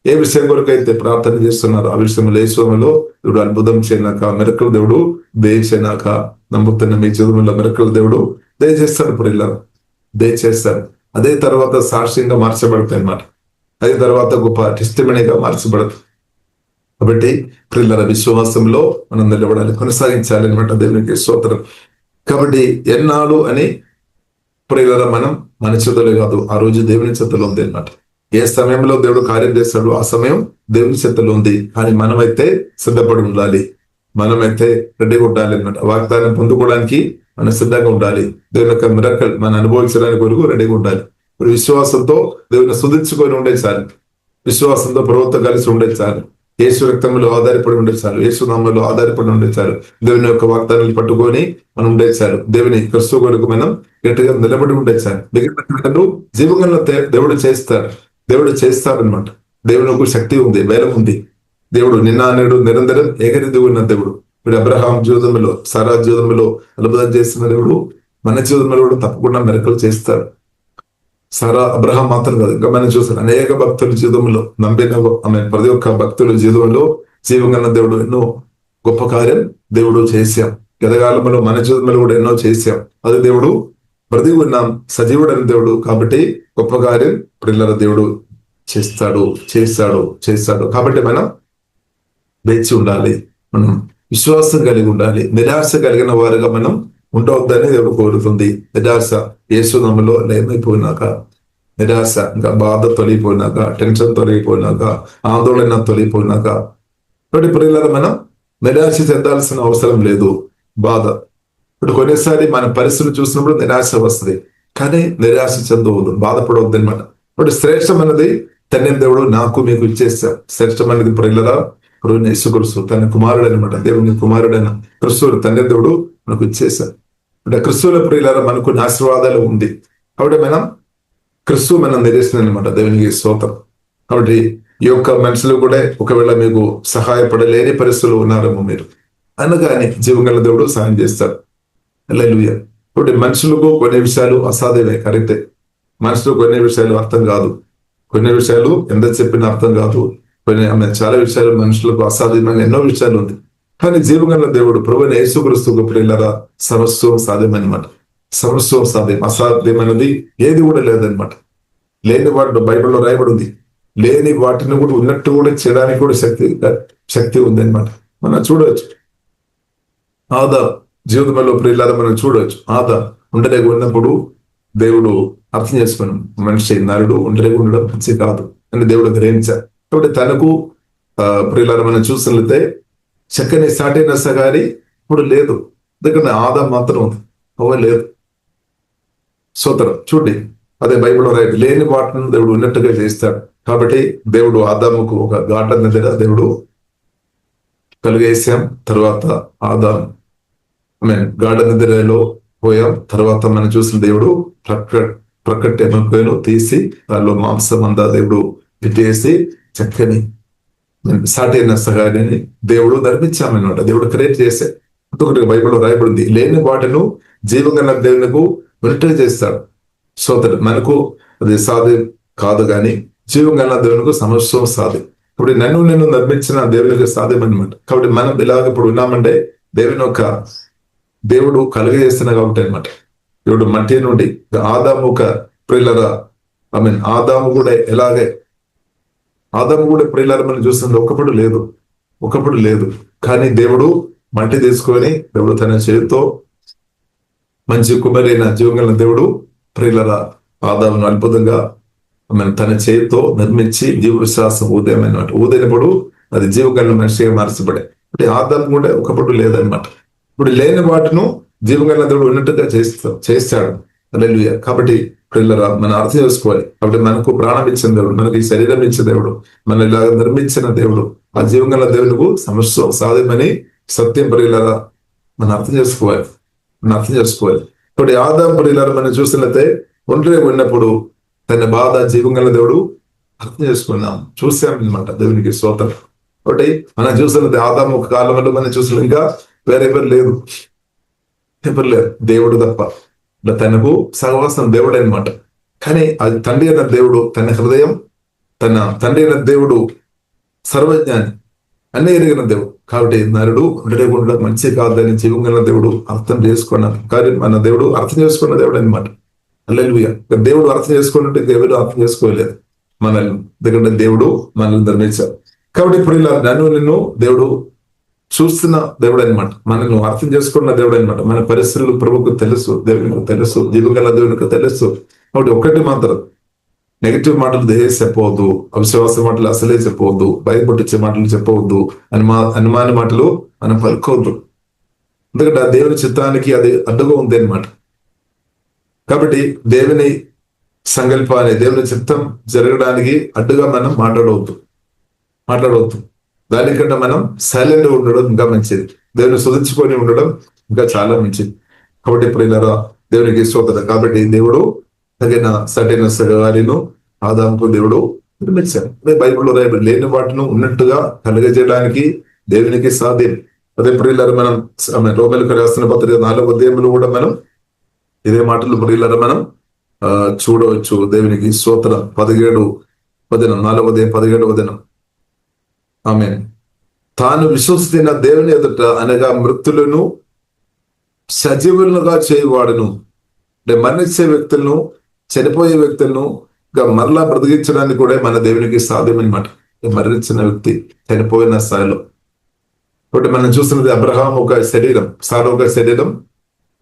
ఏ విషయం కొరకు అయితే ప్రార్థన చేస్తున్నారు ఆ విషయంలో యేసునామములో దేవుడు అద్భుతం చేయనాక, మెరకలు దేవుడు దయచేయనాక, నమ్ముతున్న మీ జీవితంలో మెరకలు దేవుడు దయచేస్తాడు. ప్రియులారా దయచేస్తాడు. అదే తర్వాత సాక్ష్యంగా మార్చబడతాయి అన్నమాట. అదే తర్వాత గొప్ప టెస్టిమనీగా మార్చబడదు. కాబట్టి ప్రియులారా విశ్వాసంలో మనం నిలబడాలి, కొనసాగించాలి అనమాట. దేవునికి స్తోత్రం. కాబట్టి ఎన్నాళ్ళు అని ప్రియులారా మనం మన చేతుల్లో కాదు, ఆ రోజు దేవుని చేతుల్లో ఉంది అన్నమాట. ఏ సమయంలో దేవుడు కార్యం చేస్తాడు ఆ సమయం దేవుని చేతుల్లో ఉంది. కానీ మనమైతే సిద్ధపడి ఉండాలి, మనమైతే రెడీగా ఉండాలి అన్నమాట. వాగ్దానం పొందుకోవడానికి మనం సిద్ధంగా ఉండాలి. దేవుని యొక్క మిరకల్ మనం అనుభవించడానికి కొరకు రెడీగా ఉండాలి. ఇప్పుడు విశ్వాసంతో దేవుని స్తుతించుకొని ఉండే చాలు, విశ్వాసంతో ప్రభుత్వం కలిసి ఉండే చాలు, యేసు రక్తంలో ఆధారపడి ఉండే చాలు, యేసు నామములో ఆధారపడి ఉండే చాలు, దేవుని యొక్క వాగ్దానాలు పట్టుకొని మనం ఉండే చాలు, దేవుని క్రీస్తు కొరకు మనం గట్టిగా నిలబడి ఉండే చాలు. మిగిలిన జీవగంలో దేవుడు చేస్తాడనమాట. దేవునికి శక్తి ఉంది, బలం ఉంది. దేవుడు నిన్న నేడు నిరంతరం ఏకరీతి ఉన్న దేవుడు. ఇప్పుడు అబ్రహాం జీవితంలో సారా జీవితంలో అద్భుతం చేస్తున్న దేవుడు మన జీవితంలో కూడా తప్పకుండా మెరకలు చేస్తాడు. సారా అబ్రహాం మాత్రం కాదు, ఇంకా మనం చూస్తాం అనేక భక్తుల జీవితంలో నమ్మిన ప్రతి ఒక్క భక్తుల జీవితంలో జీవంగా దేవుడు ఎన్నో గొప్ప కార్యం దేవుడు చేశాం. గతకాలంలో మన జీవితంలో కూడా ఎన్నో చేశాం. అది దేవుడు బ్రతికి ఉన్నాం, సజీవుడైన దేవుడు. కాబట్టి గొప్ప కార్యం ప్రియులారా దేవుడు చేస్తాడు చేస్తాడు చేస్తాడు. కాబట్టి మనం వేచి ఉండాలి, మనం విశ్వాసం కలిగి ఉండాలి. నిరాశ కలిగిన వారుగా మనం ఉండవద్దని దేవుడు కోరుతుంది. నిరాశ యేసునామములో లేమైపోయినాక, నిరాశ ఇంకా బాధ తొలగిపోయినాక, టెన్షన్ తొలగిపోయినాక, ఆందోళన తొలగిపోయినాక, కాబట్టి ప్రియులారా మనం నిరాశ చెందాల్సిన అవసరం లేదు. బాధ ఇప్పుడు కొన్నిసారి మన పరిస్థితులు చూసినప్పుడు నిరాశ వస్తుంది, కానీ నిరాశ చెందవద్దు, బాధపడవద్దు అనమాట. ఇప్పుడు శ్రేష్టమైనది తండ్రి దేవుడు నాకు మీకు ఇచ్చేస్తారు. శ్రేష్టమైనది ప్రియులారా ప్రభువైన యేసుక్రీస్తు తన కుమారుడు అనమాట. దేవుని కుమారుడైన క్రిస్తువుని తండ్రి దేవుడు మనకు ఇచ్చేశారు. అంటే క్రిస్తువుల ప్రియులారా మనకు ఆశీర్వాదాలు ఉంది. కాబట్టి మనం క్రిస్తువు మనం నిరీక్షణ అనమాట. దేవునికి స్తోత్రం. కాబట్టి ఈ యొక్క మనుషులు కూడా ఒకవేళ మీకు సహాయపడలేని పరిస్థితులు ఉన్నారేమో మీరు, అనగానే జీవగల దేవుడు సహాయం చేస్తాడు. హల్లెలూయా. కాబట్టి మనుషులకు కొన్ని విషయాలు అసాధ్యమే, కరెక్టే. మనుషులకు కొన్ని విషయాలు అర్థం కాదు, కొన్ని విషయాలు ఎంత చెప్పినా అర్థం కాదు, కొన్ని చాలా విషయాలు మనుషులకు అసాధ్యమైన ఎన్నో విషయాలు ఉంది. కానీ జీవగల దేవుడు ప్రభువైన యేసుక్రీస్తుకు ప్రియులారా సర్వస్వం సాధ్యమన్నమాట. సర్వస్వం సాధ్యం, అసాధ్యమైనది ఏది కూడా లేదనమాట. లేని వాటి బైబిల్లో రాయబడి ఉంది. లేని వాటిని కూడా ఉన్నట్టు కూడా చేయడానికి కూడా శక్తి ఉంది అనమాట. మనం చూడవచ్చు ఆదా జీవితంలో ప్రియులారా మనం చూడవచ్చు. ఆదా ఉండలేక ఉన్నప్పుడు దేవుడు అర్థం చేసుకున్నాం, మనిషి నరుడు ఉండలేక ఉండడం మంచి కాదు అని దేవుడు గ్రహించారు. కాబట్టి తనకు ప్రియులారా మనం చూసినట్లయితే చక్కని సాటైన సగారి ఇప్పుడు లేదు, ఎందుకంటే ఆదా మాత్రం ఉంది, అవ్వ లేదు. సోదరం చూడండి, అదే బైబిల్లో రాయడు, లేని వాటిని దేవుడు ఉన్నట్టుగా చేస్తాడు. కాబట్టి దేవుడు ఆదాముకు ఒక గార్డెన్ దగ్గర దేవుడు కలిగేసాం. తర్వాత ఆదాం గార్డెన్ దగ్గరలో పోయాం. తర్వాత మనం చూసిన దేవుడు ప్రక్కటి ఎముకను తీసి దానిలో మాంసం అంతా దేవుడు పెట్టేసి చక్కని సాటైన సహాయాన్ని దేవుడు నిర్మించామన్నమాట. దేవుడు క్రియేట్ చేసే ఒకటి బైబిల్లో రాయబడింది, లేని వాటిను జీవగల దేవునికి ఉన్నట్టుగా చేస్తాడు. సోదరు మనకు అది సాధ్యం కాదు, కానీ జీవగల దేవునికి సమస్తం సాధ్యం. ఇప్పుడు నన్ను నిర్మించిన దేవునికి సాధ్యం అనమాట. కాబట్టి మనం ఇలాగ ఇప్పుడు ఉన్నామంటే దేవుడు కలుగజేస్తున్నా కాబట్టి అనమాట. దేవుడు మట్టి నుండి ఆదాము ప్రియులరా ఆదాము కూడా ఎలాగే ఆదాము కూడా ప్రియులరా మనం చూస్తుంది ఒకప్పుడు లేదు. కానీ దేవుడు మట్టి తీసుకొని దేవుడు తన చేతితో మంచి కుమారైన జీవగల దేవుడు ప్రియులరా ఆదామును అద్భుతంగా తన చేతితో నిర్మించి జీవ విశ్వాసం ఊదేమన్నమాట. ఊదైనప్పుడు అది జీవగల మనిషిగా మార్చబడే. అంటే ఆదాము కూడా ఒకప్పుడు లేదనమాట. ఇప్పుడు లేని వాటిను జీవగల దేవుడు ఉన్నట్టుగా చేస్తాడు. హల్లెలూయా. కాబట్టి ప్రియులారా మనం అర్థం చేసుకోవాలి. కాబట్టి మనకు ప్రాణం ఇచ్చిన దేవుడు, మనకి శరీరం ఇచ్చిన దేవుడు, మన ఇలాగ నిర్మించిన దేవుడు, ఆ జీవగల దేవుడుకు సమస్య సాధ్యమని సత్యం ప్రియులారా మనం అర్థం చేసుకోవాలి. ఇప్పుడు ఆదాం ప్రియులారా మనం చూసినట్లయితే ఒంటరిగా ఉన్నప్పుడు తన బాధ జీవగల దేవుడు అర్థం చేసుకున్నాం, చూసాం అనమాట. దేవునికి స్తోత్రం. ఒకటి మనం చూసినట్లయితే ఆదాం ఒక కాలంలో మనం చూసిన ఇంకా వేరెవరు లేదు, దేవుడు తప్ప. తనకు సహవాసం దేవుడు అనమాట. కానీ అది తండ్రి అయిన దేవుడు, తన హృదయం, తన తండ్రి అయిన దేవుడు సర్వజ్ఞాని, అన్ని ఎరిగిన దేవుడు. కాబట్టి నరుడు ఉండడం మంచి కాదని జీవంగల దేవుడు అర్థం చేసుకున్నాను. కానీ మన దేవుడు అర్థం చేసుకున్న దేవుడు అనమాట. హల్లెలూయా. దేవుడు అర్థం చేసుకున్నట్టు దేవుడు అర్థం చేసుకోలేదు మనల్ని, ఎందుకంటే దేవుడు మనల్ని నిర్మించారు. కాబట్టి ఇప్పుడు ఇలా నిన్ను దేవుడు చూస్తున్న దేవుడు అనమాట, మనల్ని అర్థం చేసుకున్న దేవుడు అనమాట. మన పరిస్థితులు ప్రభుకు తెలుసు, దేవునికి తెలుసు, జీవగల దేవునికి తెలుసు. కాబట్టి ఒకటి మాత్రం నెగిటివ్ మాటలు చెప్పవద్దు, అవిశ్వాస మాటలు అసలే చెప్పవద్దు, భయపట్టించే మాటలు చెప్పవద్దు, అనుమాన మాటలు మనం పలుకోవద్దు. ఎందుకంటే ఆ దేవుని చిత్తానికి అది అడ్డుగా ఉంది అనమాట. కాబట్టి దేవుని సంకల్పాన్ని, దేవుని చిత్తం జరగడానికి అడ్డుగా మనం మాట్లాడవద్దు. దానికంటే మనం సైలెంట్ ఉండడం ఇంకా మంచిది. దేవుని సుధించుకొని ఉండడం ఇంకా చాలా మంచిది. కాబట్టి ఇప్పుడు ఇలా దేవునికి స్తోత్రం. కాబట్టి దేవుడు తగిన సటైన సగారిను ఆదాముకు దేవుడు నిర్మించారు. అదే బైబిల్లో రాయబడి లేని వాటిని ఉన్నట్టుగా కలుగజేయడానికి దేవునికి సాధ్యం. అదే ప్రియులారా మనం రోమీయులకు రాసిన పత్రిక 4వ అధ్యాయంలో కూడా మనం ఇదే మాటలు ప్రియులారా మనం చూడవచ్చు. దేవునికి స్తోత్రం. 17వ వచనం, 4వ అధ్యాయం 17వ వచనం. ఆమేన్. తాను విశ్వసిస్తున్న దేవుని ఎదుట అనగా మృతులను సజీవులుగా చేయవాడును, అంటే మరణించే వ్యక్తులను, చనిపోయే వ్యక్తులను మరలా బ్రతికించడానికి కూడా మన దేవునికి సాధ్యమన్నమాట. మరణించిన వ్యక్తి చనిపోయిన స్థాయిలో. కాబట్టి మనం చూస్తున్నది అబ్రహాం ఒక శరీరం, సారా ఒక శరీరం,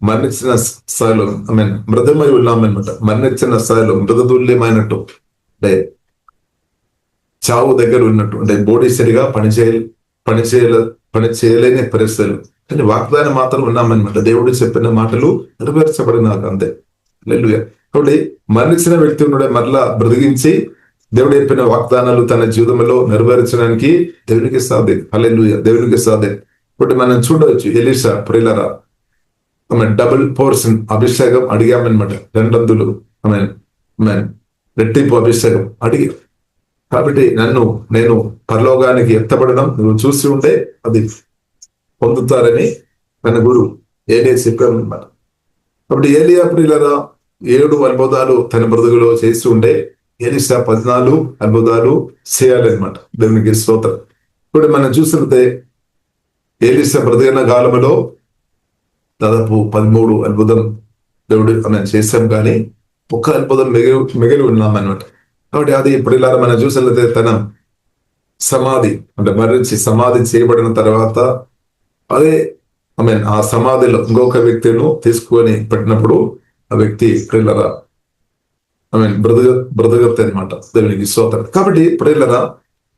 మరణించిన స్థాయిలో మృతమై ఉన్నామన్నమాట. మరణించిన స్థాయిలో మృతతుల్యమైనట్టు, అంటే చావు దగ్గర ఉన్నట్టు, అంటే బోడీ సరిగా పని చేయలేని పరిస్థితులు. కానీ వాగ్దానం మాత్రం ఉన్నామన్నమాట. దేవుడు చెప్పిన మాటలు నెరవేర్చబడినాక అంతే. హల్లెలూయా. కాబట్టి మరణించిన వ్యక్తి కూడా మరలా బ్రతికించి దేవుడు చెప్పిన వాగ్దానాలు తన జీవితంలో నెరవేర్చడానికి దేవునికి సాధ్యం. హల్లెలూయా, దేవునికి సాధ్యం. కాబట్టి మనం చూడవచ్చు ఎలీషా ప్రియులారా, డబుల్ పోర్షన్ అభిషేకం అడిగామన్నమాట. 2 అంతులు రెట్టింపు అభిషేకం అడిగి, కాబట్టి నేను పరలోకానికి ఎత్తబడడం నువ్వు చూసి ఉంటే అది పొందుతారని తన గురువు ఏలియా చెప్పారన్నమాట. కాబట్టి ఏలియా ప్రియులారా 7 అద్భుతాలు తన బ్రతుకులో చేస్తూ ఉంటే ఎలీషా 14 అద్భుతాలు చేయాలన్నమాట. దేవునికి స్తోత్రం. ఇప్పుడు మనం చూసినట్టే ఎలీషా బ్రతికిన కాలంలో దాదాపు 13 అద్భుతం దేవుడు మనం చేశాం, కానీ ఒక్క అద్భుతం మిగిలి ఉన్నామన్నమాట. కాబట్టి అది ఇప్పుడు ఇలా మనం చూసినట్లయితే తన సమాధి, అంటే మరణించి సమాధి చేయబడిన తర్వాత అదే ఆ సమాధిలో ఇంకొక వ్యక్తిను తీసుకొని పెట్టినప్పుడు ఆ వ్యక్తి ప్రియులరా బ్రతగత అనమాట. దేవునికి స్తోత్రం. కాబట్టి ప్రియులరా,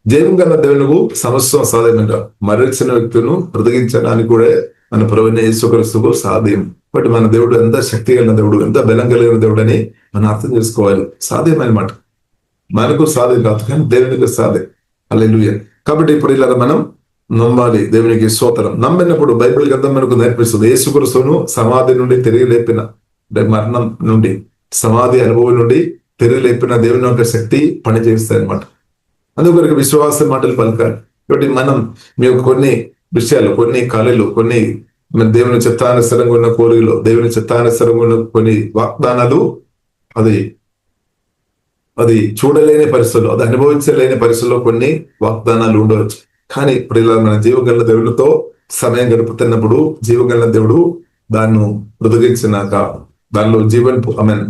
జయం కన్నా దేవునికి సమస్తం సాధ్యమంట. మరణించిన వ్యక్తులను బ్రతికించడానికి కూడా మన ప్రభువైన యేసుక్రీస్తుకు సాధ్యం. బట్ మన దేవుడు ఎంత శక్తి కలిగిన దేవుడు, ఎంత బలం కలిగిన దేవుడు అని మనం అర్థం చేసుకోవాలి. సాధ్యం అన్నమాట. మనకు సాధ్యం కాదు, కానీ దేవునికి సాధ్యం. హల్లెలూయా. కాబట్టి ఇప్పుడు ఇలా మనం నమ్మాలి. దేవునికి స్తోత్రం. నమ్మినప్పుడు బైబిల్ గ్రంథం మనకు నేర్పిస్తుంది యేసుక్రీస్తును సమాధి నుండి తిరిగి లేపిన, అంటే మరణం నుండి సమాధి అనుభవం నుండి తిరిగి లేపిన దేవుని యొక్క శక్తి పనిచేస్తాయి అనమాట. అందుకొరకు విశ్వాస మాటలు పలకాలి. కాబట్టి మనం మీకు కొన్ని విషయాలు, కొన్ని కళలు, కొన్ని దేవుని చిత్తానుసరంగా ఉన్న కోరికలు, దేవుని చిత్తానుసరంగా ఉన్న కొన్ని వాగ్దానాలు అది చూడలేని పరిస్థితుల్లో, అది అనుభవించలేని పరిస్థితుల్లో కొన్ని వాగ్దానాలు ఉండవచ్చు. కానీ ఇప్పుడు ఇలా మన జీవగల దేవుడితో సమయం గడుపుతున్నప్పుడు జీవగల దేవుడు దాన్ని బ్రతికించినాక దానిలో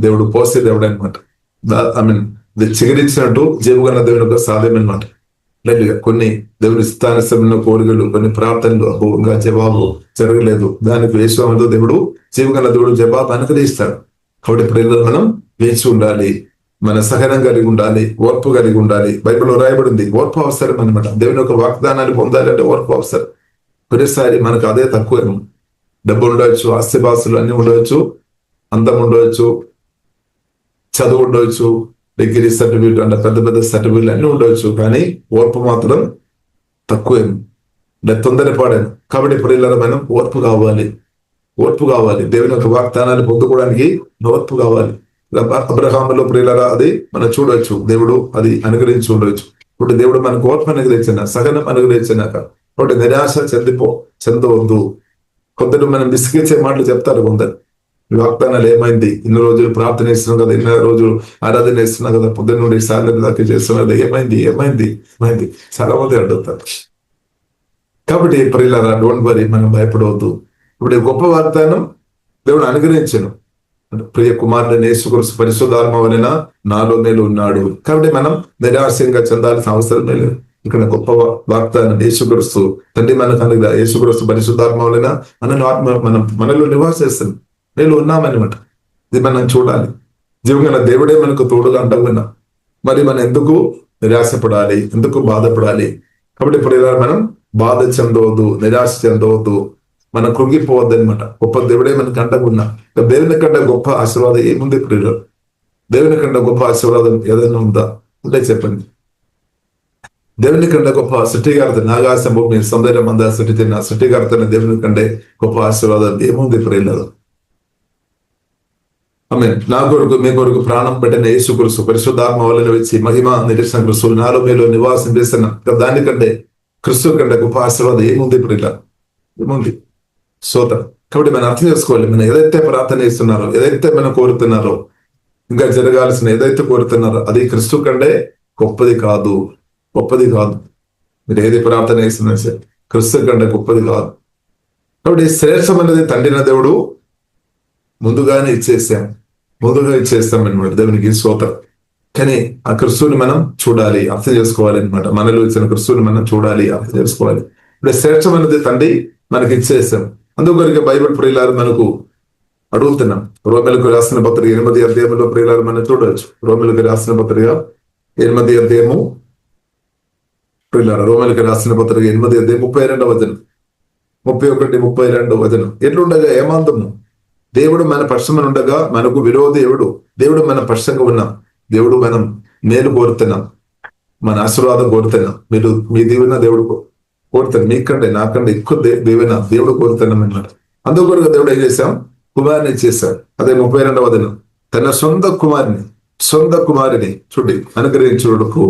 దేవుడు పోసే దేవుడు అనమాట. చిగురించినట్టు జీవగల దేవుని యొక్క సాధ్యం అనమాట. లేదు కొన్ని దేవుని స్థానమైన కోరికలు, కొన్ని ప్రార్థనలు ఇంకా జవాబు జరగలేదు, దానికి వేసుకోవడంతో దేవుడు జీవగల దేవుడు జవాబు అనుగ్రహిస్తాడు. కాబట్టి ఇప్పుడు మనం వేచి ఉండాలి, మన సహనం కలిగి ఉండాలి, ఓర్పు కలిగి ఉండాలి. బైబిల్లో రాయబడింది ఓర్పు అవసరం అనమాట. దేవుని యొక్క వాగ్దానాన్ని పొందాలంటే ఓర్పు అవసరం. ప్రతిసారి మనకు అదే తక్కువ. డబ్బు ఉండవచ్చు, ఆస్తిపాస్తులు అన్ని ఉండవచ్చు, అందం ఉండవచ్చు, చదువు ఉండవచ్చు, డిగ్రీ సర్టిఫికేట్ అంటే పెద్ద పెద్ద సర్టిఫికేట్లు అన్ని ఉండవచ్చు, కానీ ఓర్పు మాత్రం తక్కువేం, తొందరపడాను. కాబట్టి ఇప్పుడు ఇలా మనం ఓర్పు కావాలి. దేవుని యొక్క వాగ్దానాన్ని పొందుకోవడానికి ఓర్పు కావాలి. అబ్రహాములో ప్రియులరా అది మనం చూడవచ్చు, దేవుడు అది అనుగ్రహించి ఉండవచ్చు. ఇప్పుడు దేవుడు మనకు ఓర్పు అనుగ్రహించిన, సహనం అనుగ్రహించినాక కాబట్టి నిరాశ చెందవద్దు. కొందరు మనం విసిగించే మాటలు చెప్తారు. కొందరు వాగ్దానాలు ఏమైంది, ఇన్ని రోజులు ప్రార్థన చేస్తున్నాం కదా, ఇన్ని రోజులు ఆరాధన చేస్తున్నాం కదా, పొద్దున్న నుండి సాయంత్రం దాకా చేస్తున్నాం కదా, ఏమైంది చాలా మంది అడుగుతారు. కాబట్టి ప్రియులరా డోంట్ వరీ, మనం భయపడవద్దు. ఇప్పుడు గొప్ప వాగ్దానం దేవుడు అనుగ్రహించను. ప్రియ కుమారుడైన యేసుక్రీస్తు పరిశుద్ధాత్మ వలన నాలో నేను ఉన్నాడు. కాబట్టి మనం నిరాశంగా చెందాల్సిన అవసరం లేదు. ఇక్కడ గొప్ప వాగ్దానం యేసుక్రీస్తు తండ్రి మనకు అనుగ్రహ, యేసుక్రీస్తు పరిశుద్ధాత్మ వలన మనలో నివాసిస్తుంది, నేను ఉన్నామన్నమాట. ఇది మనం చూడాలి. జీవంగా దేవుడే మనకు తోడుగా అంటాం. మరి మనం ఎందుకు నిరాశపడాలి, ఎందుకు బాధపడాలి? కాబట్టి ఇప్పుడు ఇలా మనం బాధ చెందవద్దు, నిరాశ చెందవద్దు, మనం కృంగిపోవద్దు అనమాట. గొప్ప దేవుడే మనకు అంటకున్నా. దేవుని కంటే గొప్ప ఆశీర్వాదం ఏముంది ప్రియులు? దేవుని కంటే గొప్ప ఆశీర్వాదం ఏదైనా ఉందా? ఉంటే చెప్పండి. దేవుని కంటే గొప్ప సృష్టికర్త, నాగాసంభూ మీరు సౌందర్యం అందా సృష్టి నా సృష్టికర్త దేవుని కంటే గొప్ప ఆశీర్వాదం ఏముంది ప్రియులు? నా కొరకు మీ కొరకు ప్రాణం పెట్టిన యేసుక్రీస్తు పరిశుద్ధాత్మ వలన వచ్చి మహిమ నిరీక్షణ క్రీస్తు నాలో మీలో నివాసం చేస్తున్న దానికంటే క్రీస్తు కంటే గొప్ప ఆశీర్వాదం ఏముంది ప్రియుల? ఏముంది? స్తోత్రం. కాబట్టి మనం అర్థం చేసుకోవాలి, మనం ఏదైతే ప్రార్థన చేస్తున్నారో, ఏదైతే మనం కోరుతున్నారో, ఇంకా జరగాల్సిన ఏదైతే కోరుతున్నారో అది క్రీస్తు కంటే గొప్పది కాదు. మీరు ఏది ప్రార్థన చేస్తున్నా సరే క్రీస్తు కంటే గొప్పది కాదు. కాబట్టి శ్రేష్టమైనది తండ్రిన దేవుడు ముందుగా ఇచ్చేస్తాం అనమాట. దేవునికి స్తోత్రం. కానీ ఆ క్రిస్తువుని మనం చూడాలి, అర్థం చేసుకోవాలి అనమాట. మనలో ఇచ్చిన క్రిస్తువుని మనం చూడాలి, అర్థం చేసుకోవాలి. ఇప్పుడు శ్రేష్టమైనది తండ్రి మనకి ఇచ్చేసాం. అందుకొరికి బైబిల్ ప్రియులారు మనకు అడుగుతున్నాం. రోమిలకు రాసిన పత్రిక 8వ అధ్యాయంలో ప్రియులారు మనం చూడవచ్చు. రోమిలకు రాసిన పత్రిక 8వ అధ్యాయము ప్రియులారు, రోమిలకు రాసిన పత్రిక 8వ అధ్యాయం 32వ వచనం, 31, 32 వచనం. ఎట్లుండగా ఏమాంతము దేవుడు మన పక్షమున ఉండగా మనకు విరోధి ఎవడు? దేవుడు మన పక్షంగా ఉన్నాం. దేవుడు మనం మేలు కోరుతున్నాం, మన ఆశీర్వాదం కోరుతున్నాం. మీరు మీ దీవెన దేవుడు కోరుతాను, మీకంటే నాకంటే ఎక్కువ దీవెన దేవుడు కోరుతున్నాం అన్నమాట. అందుకొరకు దేవుడు ఏం చేశాం? కుమారుని ఇచ్చేశాడు. అదే 32వ వచనం, తన సొంత కుమారిని చూడి అనుగ్రహించుటకు,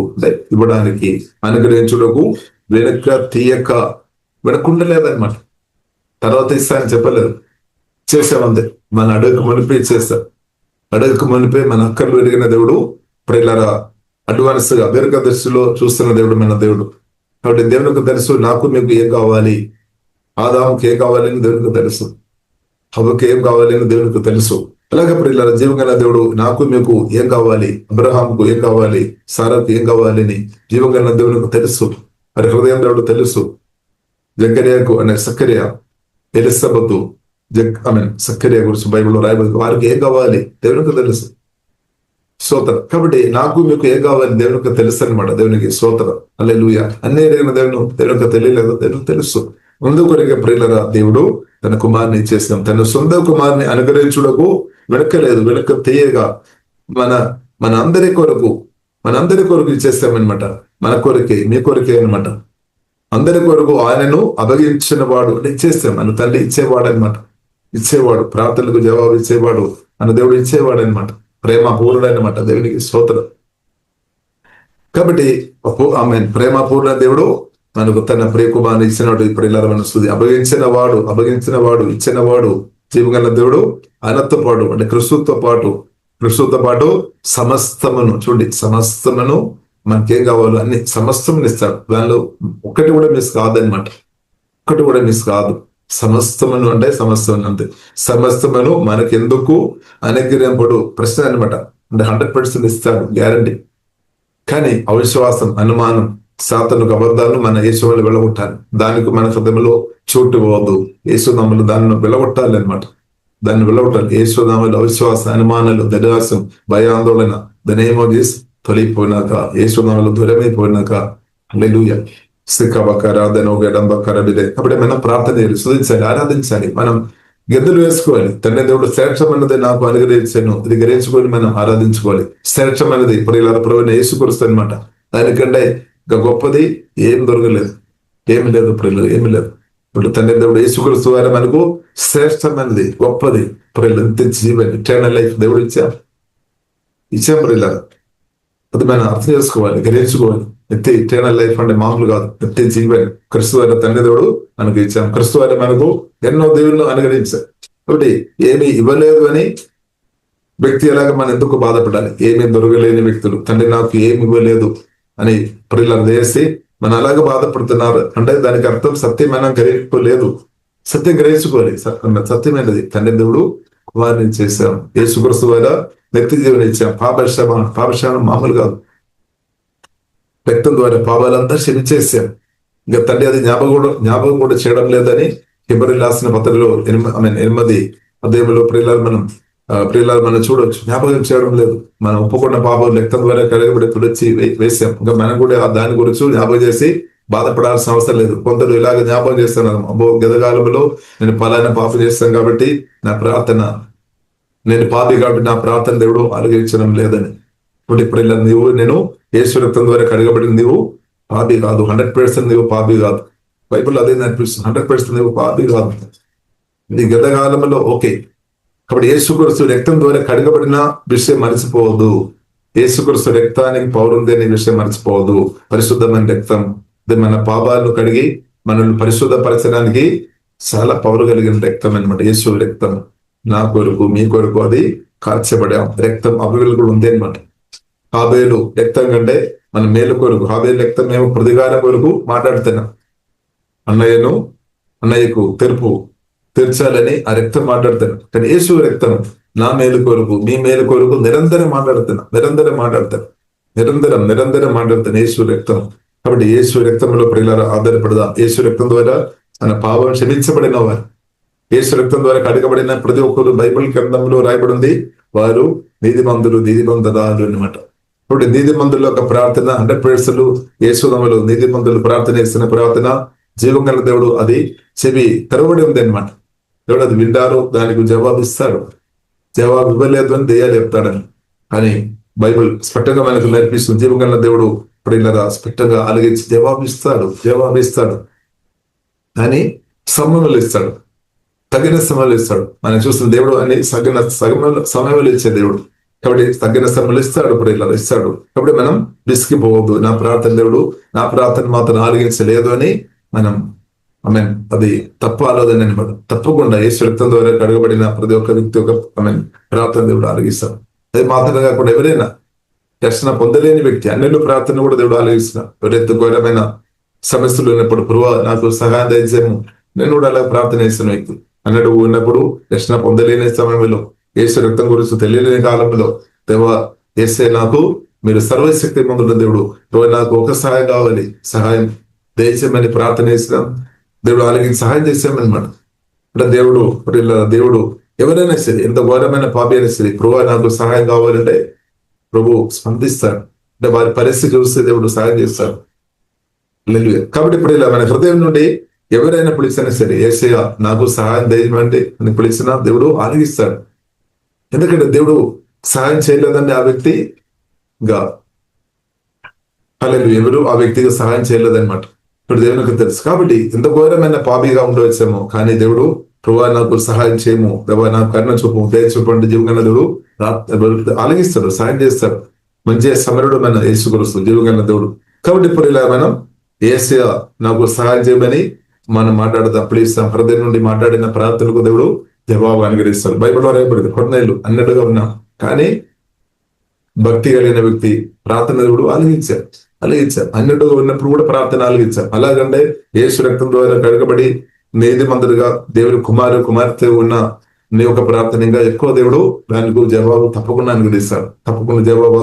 ఇవ్వడానికి, అనుగ్రహించుటకు వెనక తీయక వెనకుండలేదన్నమాట. తర్వాత ఇస్తానని చెప్పలేదు, చేసామందే. మన అడుగు మునిపి ఇచ్చేస్తాం. అడుగుకు మునిపే మన అక్కర్లు ఎరిగిన దేవుడు, ప్రియులారా అడ్వాన్స్ గా దీర్ఘదర్శిలో చూస్తున్న దేవుడు మన దేవుడు. కాబట్టి దేవునికి తెలుసు నాకు మీకు ఏం కావాలి, ఆదాముకి ఏం కావాలని దేవునికి తెలుసు, హవ్వకి ఏం కావాలని దేవునికి తెలుసు. అలాగే ప్రియులారా జీవగల దేవుడు నాకు మీకు ఏం కావాలి, అబ్రహాంకు ఏం కావాలి, సారాకు ఏం కావాలని జీవగల దేవునికి తెలుసు. మరి హృదయం దేవుడు తెలుసు. జకర్యాకు అనే సక్కర్య, ఎలిజబెతు సక్కర్య గురించి బైబిల్లో రాయబడి వారికి ఏం కావాలి దేవునికి తెలుసు. స్తోత్రం. కాబట్టి నాకు మీకు ఏం కావాలి దేవునికి తెలుసు అనమాట. దేవునికి స్తోత్రం. హల్లెలూయా. అన్ని ఎరిగిన దేవునికి తెలియలేదు, దేవునికి తెలుసు. ముందుకొరిగే ప్రియులరా దేవుడు తన కుమారుని ఇచ్చేసాం. తన సొంత కుమారుని అనుగ్రహించుటకు వెనకలేదు, వెనక తీయగా మన అందరి కొరకు ఇచ్చేస్తామన్నమాట. మన కొరకే, మీ కొరకే అనమాట. అందరి కొరకు ఆయనను అభగించిన వాడు ఇచ్చేస్తాం. మన తండ్రి ఇచ్చేవాడు అనమాట. ఇచ్చేవాడు, ప్రార్థనలకు జవాబు ఇచ్చేవాడు, మన దేవుడు ఇచ్చేవాడు అనమాట. ప్రేమ పూర్ణుడు అనమాట. దేవునికి స్తోత్రం. కాబట్టి ప్రేమ పూర్ణ దేవుడు మనకు తన ప్రియకుమారుని ఇచ్చినవాడు. ఇప్పుడు ఇలా మన స్తుతి. అభగించిన వాడు ఇచ్చినవాడు జీవగల దేవుడు. ఆయనతో పాటు అంటే క్రిస్తుతో పాటు సమస్తమును చూడండి, సమస్తమును మనకేం కావాలో అన్ని సమస్తం ఇస్తాడు. దానిలో ఒకటి కూడా మిస్ కాదనమాట. ఒకటి కూడా మిస్ కాదు. సమస్తమును అంటే సమస్తం అంతే. సమస్తమును మనకెందుకు అనుగ్రహింపడు ప్రశ్న అనమాట. అంటే 100% ఇస్తాడు, గ్యారంటీ. కానీ అవిశ్వాసం, అనుమానం, సాతానుకు అబద్ధాలను మన యేసుని వెళ్ళగొట్టాలి. దానికి మన హృదయంలో చోటు పోవద్దు. యేసునామలు దాన్ని వెళ్ళగొట్టాలి అనమాట. దాన్ని వెళ్ళగొట్టాలి. యేసునామలు అవిశ్వాస, అనుమానాలు, దరిదాసం, భయాందోళన దనేమోజీస్ తొలిగిపోయినాక, యేసునామలు దూరమైపోయినాక, హల్లెలూయా కాబట్టి మనం ప్రార్థన చేయాలి, స్తుతించాలి, ఆరాధించాలి. మనం గెద్దులు వేసుకోవాలి. తండ్రి దేవుడు శ్రేష్టమైనది నాకు అనుగ్రహించాను, ఇది గ్రహించుకొని మనం ఆరాధించుకోవాలి. శ్రేష్టమైనది ఇప్పుడు ఇలా ప్రభువుని యేసుక్రీస్తు అనమాట. దానికంటే ఇంకా గొప్పది ఏం దొరకలేదు, ఏమి లేదు ప్రియులు, ఏమి లేదు. ఇప్పుడు తండ్రి దేవుడు యేసుక్రీస్తు వారు మనకు శ్రేష్టమైనది, గొప్పది ప్రియులు, జీవన్ ఇటర్నల్ లైఫ్ దేవుడు ఇచ్చాం ప్రియుల. అది మనం అర్థం చేసుకోవాలి, గ్రహించుకోవాలి. నిత్య ఇటర్నల్ లైఫ్ అంటే మామూలు కాదు, నిత్య జీవన్ క్రీస్తు వారి తండ్రి దేవుడు మనకు ఇచ్చాం. క్రీస్తు వారి మనకు ఎన్నో దేవుళ్ళు అనుగ్రహించారు. కాబట్టి ఏమి ఇవ్వలేదు అని వ్యక్తి ఎలాగ మనం ఎందుకు బాధపడాలి? ఏమి దొరకలేని వ్యక్తులు తండ్రి నాకు ఏమి ఇవ్వలేదు అని ప్రియులను చేసి మనం అలాగే బాధపడుతున్నారు అంటే దానికి అర్థం సత్యం మనం గ్రహించుకోలేదు. సత్యం గ్రహించుకోవాలి. సత్యమైనది తండ్రి దేవుడు కుమారుని చేశాం. యేసుక్రీస్తు వారి వ్యక్తి జీవన ఇచ్చాం. పాపశానం మామూలు కాదు. రక్తం ద్వారా పాపాలంతా క్షమించేసాం. ఇంకా తండ్రి అది జ్ఞాపకం కూడా చేయడం లేదని హెబ్రీయులకు రాసిన పత్రికలో 8వ అధ్యాయంలో ప్రియులారు మనం చూడవచ్చు. జ్ఞాపకం చేయడం లేదు. మనం ఒప్పుకున్న పాపం రక్తం ద్వారా కలగబడి తుడిచి వేసాం. ఇంకా మనం కూడా దాని గురించి జ్ఞాపకం చేసి బాధపడాల్సిన అవసరం లేదు. కొందరు ఇలాగ జ్ఞాపకం చేస్తున్నారు, అబ్బో గతకాలంలో నేను పలానా పాపం చేస్తాను కాబట్టి నేను పాపి కాబట్టి నా ప్రార్థన దేవుడు ఆలోచించడం లేదని. ఇప్పుడు ఇలా నేను యేసు రక్తం ద్వారా కడగబడిన నీవు పాపి కాదు. 100% నీవు పాపి కాదు. బైబిల్ అదే అనిపిస్తుంది. 100% నీవు పాపి కాదు. నీ గతకాలంలో ఓకే. కాబట్టి యేసుక్రీస్తు రక్తం ద్వారా కడగబడిన విషయం మర్చిపోవద్దు. యేసుక్రీస్తు రక్తానికి పౌరుంది అనే విషయం మర్చిపోవద్దు. పరిశుద్ధమైన రక్తం మన పాపాలను కడిగి మనల్ని పరిశుద్ధపరచడానికి చాలా పౌరు కలిగిన రక్తం అనమాట. యేసు రక్తం నా కొరకు, మీ కొరకు అది కార్చబడే రక్తం అవైలబుల్ కూడా ఉంది అనమాట. హాబేలు రక్తం కంటే మన మేలు కొరకు, హాబేలు రక్తం మేము ప్రతికారం కొరకు మాట్లాడుతున్నాం. అన్నయ్యకు తీర్చాలని ఆ రక్తం మాట్లాడుతున్నాం. కానీ యేసు రక్తం నా మేలు కొరకు, మీ మేలు కొరకు నిరంతరం మాట్లాడుతున్నాం. నిరంతరం మాట్లాడుతాను యేసు రక్తం. కాబట్టి యేసు రక్తంలో ప్రియులారా ఆధారపడదాం. యేసు రక్తం ద్వారా మన పాపం క్షమించబడిన వారు, యేసు రక్తం ద్వారా కడగబడిన ప్రతి ఒక్కరు బైబిల్ గ్రంథంలో రాయబడింది వారు నీతిమంతురాలు అనమాట. కాబట్టి నీతిమంతుల యొక్క ప్రార్థన 100% యేసునామములో నీతిమంతులు ప్రార్థన చేస్తున్న ప్రార్థన జీవం గల దేవుడు అది చెవి తెరవబడి ఉంది అనమాట. దేవుడు అది వింటారు, దానికి జవాబు ఇస్తాడు. జవాబు ఇవ్వలేదు అని దెయ్యాలు చెప్తాడని. కానీ బైబిల్ స్పష్టంగా మనకు నేర్పిస్తుంది జీవం గల దేవుడు ప్రియులారా స్పష్టంగా అలిగించి జవాబు ఇస్తాడు. కానీ సమయంలో ఇస్తాడు, తగిన సమయంలో ఇస్తాడు. మనం చూస్తున్న దేవుడు అని సమయంలో ఇచ్చే దేవుడు. కాబట్టి తగిన సమయంలో ఇస్తాడు, ప్రియులారా ఇస్తాడు. కాబట్టి మనం విసిగిపోవద్దు. నా ప్రార్థన దేవుడు నా ప్రార్థన మాత్రం ఆలగించలేదు అని మనం అది తప్పు ఆలోచన అనమాట. తప్పకుండా యేసు రక్తం ద్వారా కడగబడిన ప్రతి ఒక్క వ్యక్తి ఒక ప్రార్థన దేవుడు ఆలగిస్తాడు. అది మాత్రం కాకుండా ఎవరైనా రక్షణ పొందలేని వ్యక్తి అన్నిలో ప్రార్థన కూడా దేవుడు ఆలగిస్తున్నాడు. ఎవరైతే ఘోరమైన సమస్యలు ఉన్నప్పుడు ప్రభువా నాకు సహాయం దయచేయము, నేను కూడా అలా ప్రార్థన చేస్తున్న వ్యక్తి అన్నట్టు ఉన్నప్పుడు రక్షణ పొందలేని సమయంలో యేసు రక్తం గురించి తెలియలేని కాలంలో దేవా యేసే నాకు మీరు సర్వశక్తి మందుల దేవుడు, నాకు ఒక సహాయం కావాలి, సహాయం దయచేయమని ప్రార్థన చేసినాం. దేవుడు ఆలగించి సహాయం చేసామన్నమాట. అంటే దేవుడు ఎవరైనా సరే ఎంత ఘోరమైన పాపి అయినా సరే ప్రభువా నాకు సహాయం కావాలంటే ప్రభు స్పందిస్తాడు. అంటే వారి పరిస్థితి చూస్తే దేవుడు సహాయం చేస్తాడు. కాబట్టి ఇప్పుడు ఇలా మన హృదయం నుండి ఎవరైనా పిలిచినా సరే యేసయ్య నాకు సహాయం దయచేయండి అని పిలిచినా దేవుడు ఆలగిస్తాడు. ఎందుకంటే దేవుడు సహాయం చేయలేదండి ఆ వ్యక్తి ఎవరు ఆ వ్యక్తిగా సహాయం చేయలేదన్నమాట. ఇప్పుడు దేవునికి తెలుసు. కాబట్టి ఎంత ఘోరమైన పాపిగా ఉండవచ్చేమో, కానీ దేవుడు ప్రభువా నాకు సహాయం చేయము, దేవా నాకు కరుణ చూపు, దయ చూపండి జీవగల దేవుడు ఆలగిస్తాడు, సహాయం చేస్తాడు. మంచి సమరుడు మన యేసుక్రీస్తు జీవగల దేవుడు. కాబట్టి ఇప్పుడు ఇలా మనం యేసయ్య నాకు సహాయం చేయమని మనం మాట్లాడదాం. ప్లీజ్ హృదయం నుండి మాట్లాడిన ప్రార్థనలకు దేవుడు జవాబు అనుగ్రహిస్తాడు. బైబిల్లో రాయబడింది కొన్నేళ్ళు అన్నట్టుగా ఉన్నాం, కానీ భక్తి కలిగిన వ్యక్తి ప్రార్థన దేవుడు ఆలగించారు అన్నట్టుగా ఉన్నప్పుడు కూడా ప్రార్థన ఆలగించారు. అలాగంటే యేసు రక్తం ద్వారా కడగబడి నీతిమంతుడిగా దేవుడి కుమార్తె ఉన్న నీ యొక్క ప్రార్థన ఇంకా ఎక్కువ దేవుడు దానికి జవాబు తప్పకుండా అనుగ్రహిస్తాడు. తప్పకుండా జవాబు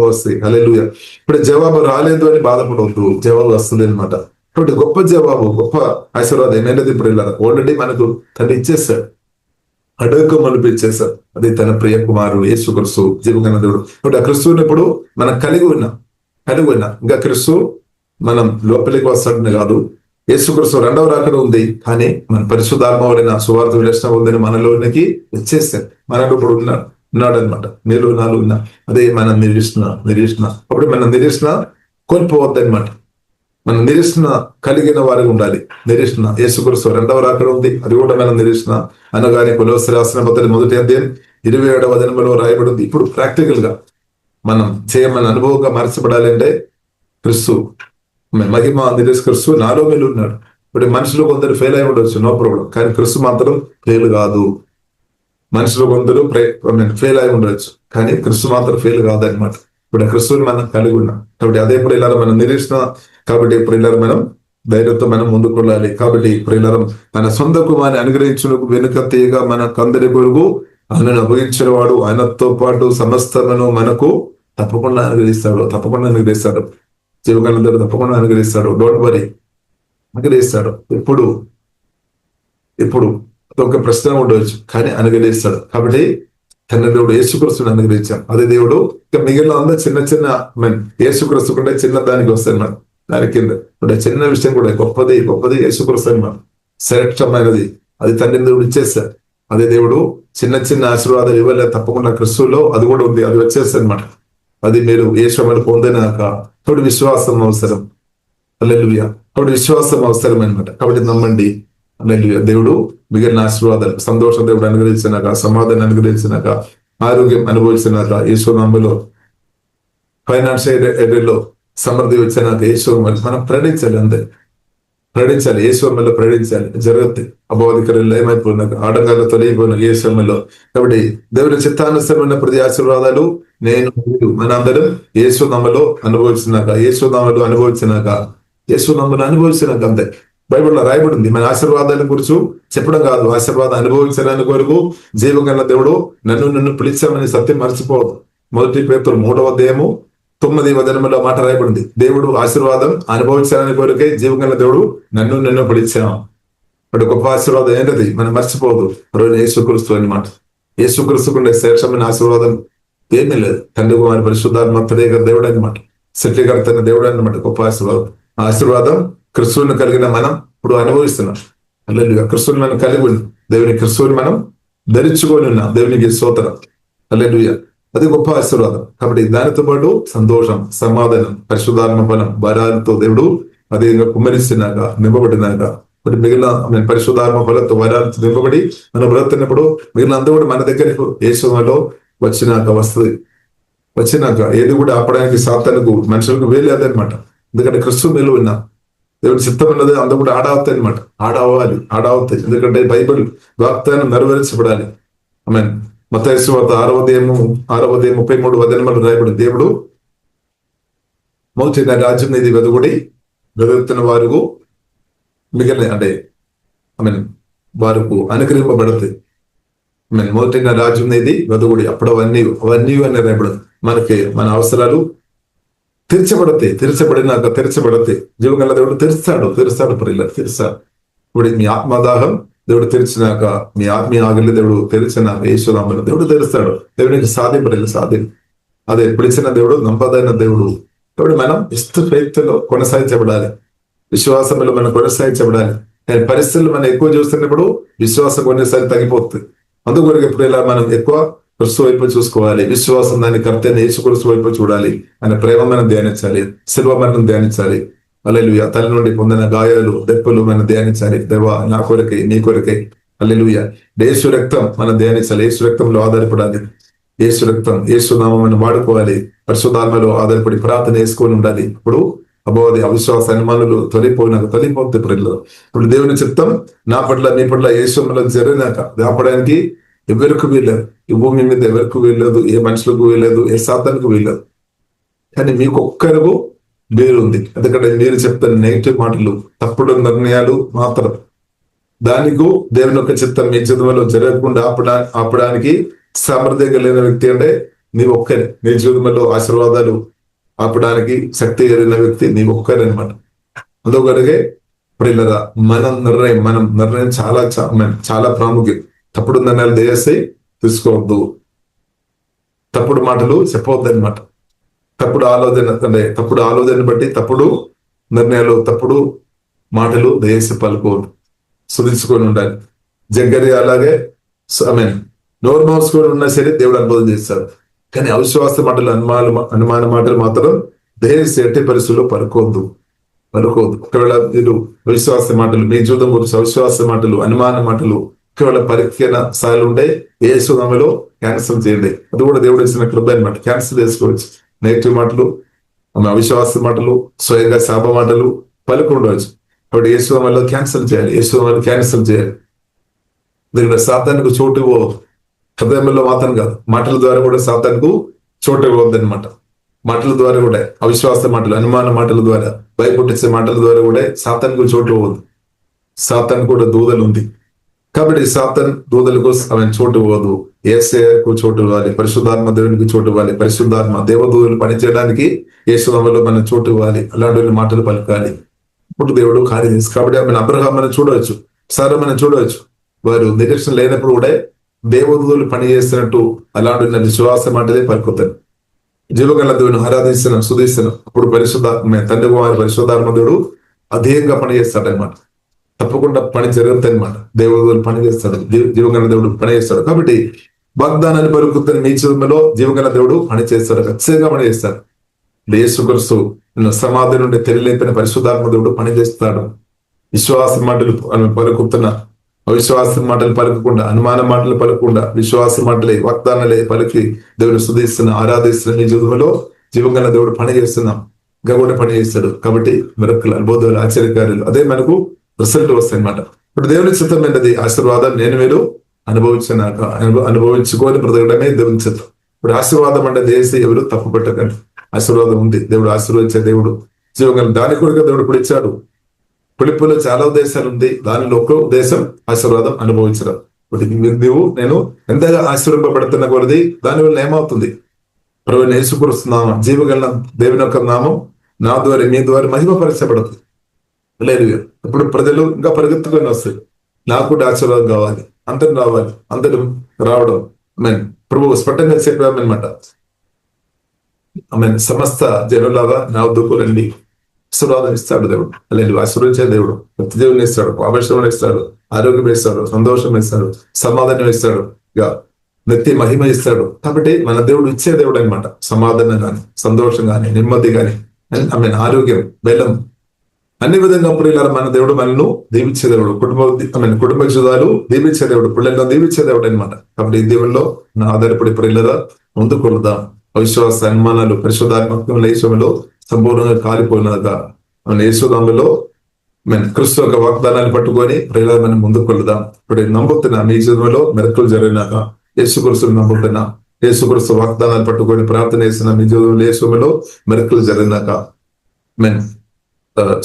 వస్తుంది. హల్లెలూయా. ఇప్పుడు జవాబు రాలేదు అని బాధపడవద్దు, జవాబు వస్తుంది అనమాట. కాబట్టి గొప్ప జవాబు, గొప్ప ఆశీర్వాదం ఏమైనది ఇప్పుడు ఆల్రెడీ మనకు తను ఇచ్చేస్తాడు, అడుగు మలుపు ఇచ్చేస్తాడు. అది తన ప్రియ కుమారుడు యేసుక్రీస్తు జీవగల దేవుడు. కాబట్టి ఆ క్రీస్తుని ఇప్పుడు మనం కలిగి ఉన్నాం. ఇంకా క్రీస్తు మనం లోపలికి వస్తాడని కాదు, యేసుక్రీస్తు రెండవ రాకడ ఉంది, కానీ మన పరిశుద్ధాత్మవైన సువార్త విలక్షణ ఉందని మనలోనికి వచ్చేస్తాడు. మనలో ఇప్పుడు ఉన్నాడు అనమాట. మీరు నాలో ఉన్నా అదే మనం నిరీక్షణ. అప్పుడు మనం నిరీక్షణ కోల్పోవద్దు అనమాట. మనం నిరీక్షణ కలిగిన వారికి ఉండాలి. నిరీక్షణ యేసుక్రీస్తు రెండవ రాకడ ఉంది, అది కూడా మనం నిరీక్షణ అనగానే కొలొస్సీయులకు రాసిన పత్రిక 1వ అధ్యాయం 27వ వచనంలో రాయబడింది. ఇప్పుడు ప్రాక్టికల్ గా మనం చేయమని అనుభవంగా మార్చబడాలి అంటే క్రీస్తు మహిమ క్రీస్తు నాలో మేలు ఉన్నాడు. ఇప్పుడు మనుషులు కొందరు ఫెయిల్ అయి ఉండొచ్చు, నో ప్రాబ్లం, కానీ క్రీస్తు మాత్రం ఫెయిల్ కాదు. మనుషులు కొందరు ఫెయిల్ అయి ఉండొచ్చు, కానీ క్రీస్తు మాత్రం ఫెయిల్ కాదనమాట. ఇప్పుడు క్రీస్తుని మనం కలిగి ఉన్నాం. కాబట్టి అదే ఇప్పుడు ఇలా మనం నిరీక్షణ. కాబట్టి ఇప్పుడు ఇలా మనం ధైర్యంతో మనం ముందుకు వెళ్ళాలి. కాబట్టి ఇప్పుడు ఇలా తన సొంత కుమారుని అనుగ్రహించుటకు వెనుక తీయగా మన కందరి కొరకు ఆయనను అప్పగించిన వాడు ఆయనతో పాటు సమస్తలను మనకు తప్పకుండా అనుగ్రహిస్తాడు. జీవకాలంలో తప్పకుండా అనుగ్రహిస్తాడు. డోంట్ వరీ, అనుగ్రహిస్తాడు. ఇప్పుడు ఒక ప్రశ్న ఉండవచ్చు, కానీ అనుగ్రహిస్తాడు. కాబట్టి తండ్రి దేవుడు యేసుక్రీస్తుని అనుగ్రహించాం. అదే దేవుడు ఇంకా మిగిలిన అందరూ చిన్న యేసుక్రీస్తు కూడా చిన్న దానికి వస్తాయి మనం దాని కింద చిన్న విషయం కూడా గొప్పది యేసుక్రీస్తు అనమాట. శ్రేష్టమైనది అది తండ్రి దేవుడు ఇచ్చేస్తాడు. అదే దేవుడు చిన్న ఆశీర్వాదాలు ఇవ్వలేదు, తప్పకుండా క్రీస్తులో అది కూడా ఉంది, అది వచ్చేస్తుంది అనమాట. అది మీరు యేసుని పొందినాక తోడు విశ్వాసం అవసరం. హల్లెలూయా. తోడు విశ్వాసం అవసరం అనమాట. కాబట్టి నమ్మండి. హల్లెలూయా. దేవుడు మిగిలిన ఆశీర్వాదాలు, సంతోషం దేవుడు అనుగ్రహించినాక, సమాధానం అనుగ్రహించినాక, ఆరోగ్యం అనుభవించినాక, యేసు నామములో ఫైనాన్షియల్ ఏరియాలో సమృద్ధి వచ్చినాక యేసు మనం ప్రకటించాలి. అంతే ప్రకటించాలి. యేసులో ప్రకటించాలి. జరుగుద్ది. అబోధికరులు ఏమైపోయినాక ఆటంకాలు తొలగిపోయిన యేసులో. కాబట్టి దేవుడి చిత్తానుసరమైన ప్రతి ఆశీర్వాదాలు మనందరం యేసునామములో అనుభవించినాక అంతే. బైబిల్లో రాయబడింది. మన ఆశీర్వాదాల గురించి చెప్పడం కాదు, ఆశీర్వాదం అనుభవించడానికి వరకు జీవగల దేవుడు నన్ను పిలిచామని సత్యం మర్చిపోవద్దు. 1 పేతురు 3వ అధ్యాయము 9వ వచనంలో మాట రాయబడింది, దేవుడు ఆశీర్వాదం అనుభవించాలని కోరికే జీవగల దేవుడు నిన్ను పిలిచాం. ఇప్పుడు గొప్ప ఆశీర్వాదం ఏంటది మనం మర్చిపోదు, యేసుక్రీస్తు అన్నమాట. యేసుక్రీస్తుకుండే శ్రేష్టమైన ఆశీర్వాదం ఏమీ లేదు. తండ్రి కుమారి పరిశుద్ధాత్మ త్రియేక దేవుడు అనమాట, సృష్టికర్త దేవుడు అనమాట. గొప్ప ఆశీర్వాదం. ఆ ఆశీర్వాదం క్రిస్తువుని కలిగిన మనం ఇప్పుడు అనుభవిస్తున్నాం. హల్లెలూయా. క్రిస్తువుని మనం కలిగి ఉన్నాం, దేవుని క్రిస్తువుని మనం ధరించుకొని ఉన్నాం. దేవునికి స్తోత్రం. హల్లెలూయా. అది గొప్ప ఆశీర్వాదం. కాబట్టి దానితో పాటు సంతోషం, సమాధానం, పరిశుద్ధాత్మ బలం, వరాలతో దేవుడు అదేవిధంగా కుమ్మరిస్తున్నాక, నింపబడినాక, మరి మిగిలిన పరిశుద్ధాత్మ బలంతో వరాలతో నింపబడి మనం బ్రతున్నప్పుడు మిగిలిన అంతా కూడా మన దగ్గరకు యేసులో వచ్చినాక వస్తుంది. వచ్చినాక ఏది కూడా ఆపడానికి సాతానుకు మనుషులకు వేలేదనమాట. ఎందుకంటే క్రిస్తు మేలు ఉన్నాం, దేవుడి చిత్తం ఉన్నది అందరూ కూడా ఆడవుతాయి అనమాట. ఆడవుతాయి. ఎందుకంటే బైబిల్ వాగ్దానం నెరవేర్చబడాలి. ఆమేన్. మత్తయి సువార్త 6వ అధ్యాయం 33వ వచనంలో రాయబడి, దేవుడు మొదటి రాజ్యం నీది వెదుగుడి, వెదుగుతున్న వారు మిగిలిన అంటే వారికి అనుగ్రహింపబడుతుంది. మొదటిగా రాజ్యం నీది వెదుగుడి, అప్పుడు అవన్నీ అని రాయబడి మనకి మన అవసరాలు తెరచబడతాయి. జీవగల దేవుడు తెరుస్తాడు ప్రియుల తెరుస్తాడు. ఇప్పుడు మీ ఆత్మదాహం దేవుడు తెరిచినాక, మీ ఆత్మీయ ఆగలి దేవుడు తెరిచినాక, యేసునామములో దేవుడు తెరుస్తాడు. దేవునికి సాధ్యం. అదే పిలిచిన దేవుడు నమ్మదైన దేవుడు. కాబట్టి మనం ఫెయిత్లో కొనసాగించబడాలి, విశ్వాసంలో మనం కొనసాగించబడాలి. పరిస్థితులు మనం ఎక్కువ చూస్తున్నప్పుడు విశ్వాసం కొన్నిసార్లు తగ్గిపోతుంది. అందుకొరకు ఇప్పుడు ఇలా మనం ఎక్కువ క్రిస్తు వైపు చూసుకోవాలి. విశ్వాసం దాని కర్తైన యేసుక్రీస్తు వైపు చూడాలి. ఆయన ప్రేమ మనం ధ్యానించాలి, శిల్వ మనం ధ్యానించాలి. హల్లెలూయా. తల నుండి పొందిన గాయాలు, దెబ్బలు మనం ధ్యానించాలి. దేవా నా కొరకై, నీ కొరకై. హల్లెలూయా. యేసు రక్తం మనం ధ్యానించాలి, యేసు రక్తంలో ఆధారపడాలి. యేసు రక్తం, యేసు నామం మనం వాడుకోవాలి. పరిశుద్ధాత్మలో ఆధారపడి ప్రార్థన వేసుకొని ఉండాలి. ఇప్పుడు అబోధి అవిశ్వాస అనుమానులు తొలిపోతే ప్రజలు ఇప్పుడు దేవుని చిత్తం నా పట్ల నీ పట్ల యేసులో జరిగినాక దాపడానికి ఎవరికి వీల్లేదు. ఈ భూమి మీద ఎవరికి వీల్లేదు, ఏ మనుషులకు వీల్లేదు, ఏ సాతానికి వీల్లేదు. కానీ మీకు ఒక్కరికి వేరుంది. ఎందుకంటే మీరు చెప్తున్న నెగిటివ్ మాటలు, తప్పుడు నిర్ణయాలు మాత్రం దానికి దేవుని యొక్క చిత్తం మీ జీవితంలో జరగకుండా ఆపడానికి సామర్థ్యం కలిగిన వ్యక్తి అంటే నీ ఒక్కరే. నీ జీవితంలో ఆశీర్వాదాలు ఆపడానికి శక్తి కలిగిన వ్యక్తి నీ ఒక్కరే అనమాట. అందుకొరకే ప్రియులరా మన నిర్ణయం చాలా ప్రాముఖ్యం. తప్పుడు నిర్ణయాలు దయచేసి తీసుకోవద్దు, తప్పుడు మాటలు చెప్పవద్దు అనమాట. తప్పుడు ఆలోచన బట్టి తప్పుడు నిర్ణయాలు, తప్పుడు మాటలు దయచేసి పలుకోవద్దు, సుధించుకొని ఉండాలి. జగ్గరి అలాగే నోరు మోసుకొని ఉన్నా సరే దేవుడు అనుభవం చేస్తాడు. కానీ అవిశ్వాస మాటలు, అనుమాన మాటలు మాత్రం దయచేసి ఎట్టి పరిస్థితుల్లో పలుకోవద్దు. ఒకవేళ మీరు అవిశ్వాస మాటలు, మీ జీవితం గురించి అవిశ్వాస మాటలు, అనుమాన మాటలు ఒకవేళ పరీక్షణ స్థాయిలు ఉంటే యేసు నామములో క్యాన్సిల్ చేయండి. అది కూడా దేవుడు ఇచ్చిన కృప అనమాట. క్యాన్సిల్ చేసుకోవచ్చు. నెగిటివ్ మాటలు, అవిశ్వాస మాటలు, స్వయంగా శాప మాటలు పలుకుండవచ్చు. కాబట్టి యేసు నామములో క్యాన్సిల్ చేయాలి. ఎందుకంటే సాతానుకు చోటు ఇవ్వవద్దు. హృదయంలో మాత్రం కాదు, మాటల ద్వారా కూడా సాతానుకు చోటు ఇవ్వద్దు అనమాట. మాటల ద్వారా కూడా, అవిశ్వాస మాటలు, అనుమాన మాటల ద్వారా, భయపుట్టించే మాటల ద్వారా కూడా సాతానుకు చోటు ఇవ్వద్దు. సాతాను కూడా దూదలు ఉంది కాబట్టి సాతాన్ దూదలకు ఆమె చోటు ఇవ్వదు. యేసయ్యకు చోటు ఇవ్వాలి, పరిశుద్ధాత్మ దేవునికి చోటు ఇవ్వాలి. పరిశుద్ధాత్మ దేవదూతలు పనిచేయడానికి యేసు నామములో మనం చోటు ఇవ్వాలి. అలాంటి మాటలు పలకాలి. ఇప్పుడు దేవుడు కార్యం చేసి కాబట్టి ఆమె అబ్రహాం మనం చూడవచ్చు, సారా మనం చూడవచ్చు. వారు నిరీక్షణ లేనప్పుడు కూడా దేవదూతలు పని చేస్తున్నట్టు అలాంటి విశ్వాస మాటలే పలుకుతారు. జీవగల దేవుని ఆరాధిస్తున్నాం, సుధిస్తున్నాం. అప్పుడు పరిశుద్ధాత్మ తండ్రి కుమారుడు పరిశుద్ధాత్మ దేవుడు అధేయంగా పనిచేస్తాడు అనమాట. తప్పకుండా పని జరుగుతుంది అనమాట. దేవుడు పని చేస్తాడు, జీవగల దేవుడు పని చేస్తాడు. కాబట్టి వాగ్దానాన్ని పలుకుతున్న మీ జీవితంలో జీవగల దేవుడు పని చేస్తాడు, ఖచ్చితంగా పని చేస్తాడు. యేసుక్రీస్తు సమాధి నుండి తెలియలేపిన పరిశుద్ధాత్మ దేవుడు పని చేస్తాడు. విశ్వాస మాటలు పలుకుతున్న అవిశ్వాస మాటలు పలకకుండా, అనుమాన మాటలు పలకకుండా, విశ్వాస మాటలే, వాగ్దానాలే పలికి దేవుడు స్తుతిస్తున్న, ఆరాధిస్తున్న మీ జీవితంలో జీవగల దేవుడు పని చేస్తున్నాం, ఇంకా కూడా పని చేస్తాడు. కాబట్టి మిరకలు, అద్భుతాలు, ఆశ్చర్యకార్యాలు అదే మనకు రిజల్ట్ వస్తాయి అన్నమాట. ఇప్పుడు దేవుని చిత్తం ఏంటది? ఆశీర్వాదం నేను మీరు అనుభవించుకొని బ్రతకడమే దేవుని చిత్తం. ఇప్పుడు ఆశీర్వాదం అంటే దేశం ఎవరు తప్పు పెట్టకండి. ఆశీర్వాదం ఉంది, దేవుడు ఆశీర్వదించే దేవుడు. జీవగల దాని కొరకు దేవుడు పిలిచాడు. పిలుపులో చాలా ఉద్దేశాలు ఉంది, దానిలో ఒక్క ఉద్దేశం ఆశీర్వాదం అనుభవించడం. ఇప్పుడు నేను ఎంతగా ఆశీర్వదింపబడుతున్న కొలది దానివల్ల ఏమవుతుంది? ప్రభు యేసుక్రీస్తు నామం, జీవగల దేవుని యొక్క నామం నా ద్వారా మీ ద్వారా మహిమపరచబడుతుంది. లేదు ఇప్పుడు ప్రజలు ఇంకా పరిగెత్తుకొని వస్తారు, నాకు కూడా ఆశీర్వాదం కావాలి, అందరూ రావాలి, అందరూ రావడం. మీన్ ప్రభు స్పష్టంగా చెప్పామన్నమాట. మీన్ సమస్త జనులాగా నా వద్దకు రండి. ఆశీర్వాదం ఇస్తాడు దేవుడు, అలాంటి ఆశీర్వదించే దేవుడు. ప్రతి దేవుని ఇస్తాడు, ఆవిష్యం ఇస్తాడు, ఆరోగ్యం ఇస్తాడు, సంతోషం ఇస్తాడు, సమాధానం ఇస్తాడు, ఇక నిత్య మహిమ ఇస్తాడు. కాబట్టి మన దేవుడు ఇచ్చే దేవుడు అనమాట. సమాధానం కానీ, సంతోషం కానీ, నెమ్మది కానీ, ఆరోగ్యం, బలం, అన్ని విధంగా ప్రియులారా మన దేవుడు మనల్ని దీవించే దేవుడు. కుటుంబ జీవితాలు దీవించే దేవుడు, పిల్లలను దీవించే దేవుడు అనమాట. కాబట్టి ఈ దేవుల్లో నా ఆధారపడి ప్రియులరా ముందుకు వెళ్దాం. అవిశ్వాస అనుమానాలు పరిశుద్ధాత్మక యేసులో సంపూర్ణంగా కాలిపోయినగా మన యేసునామములో క్రీస్తు యొక్క వాగ్దానాన్ని పట్టుకొని ప్రియులారా మనం ముందుకు వెళ్దాం. ఇప్పుడు నమ్ముతున్నా మీ జీవితంలో మెరకులు జరిగినాక, యేసుక్రీస్తుని నమ్ముతున్నా, యేసుక్రీస్తు వాగ్దానాన్ని పట్టుకొని ప్రార్థన చేసిన మీ జీవితంలో యేసులో మెరకులు జరిగినాక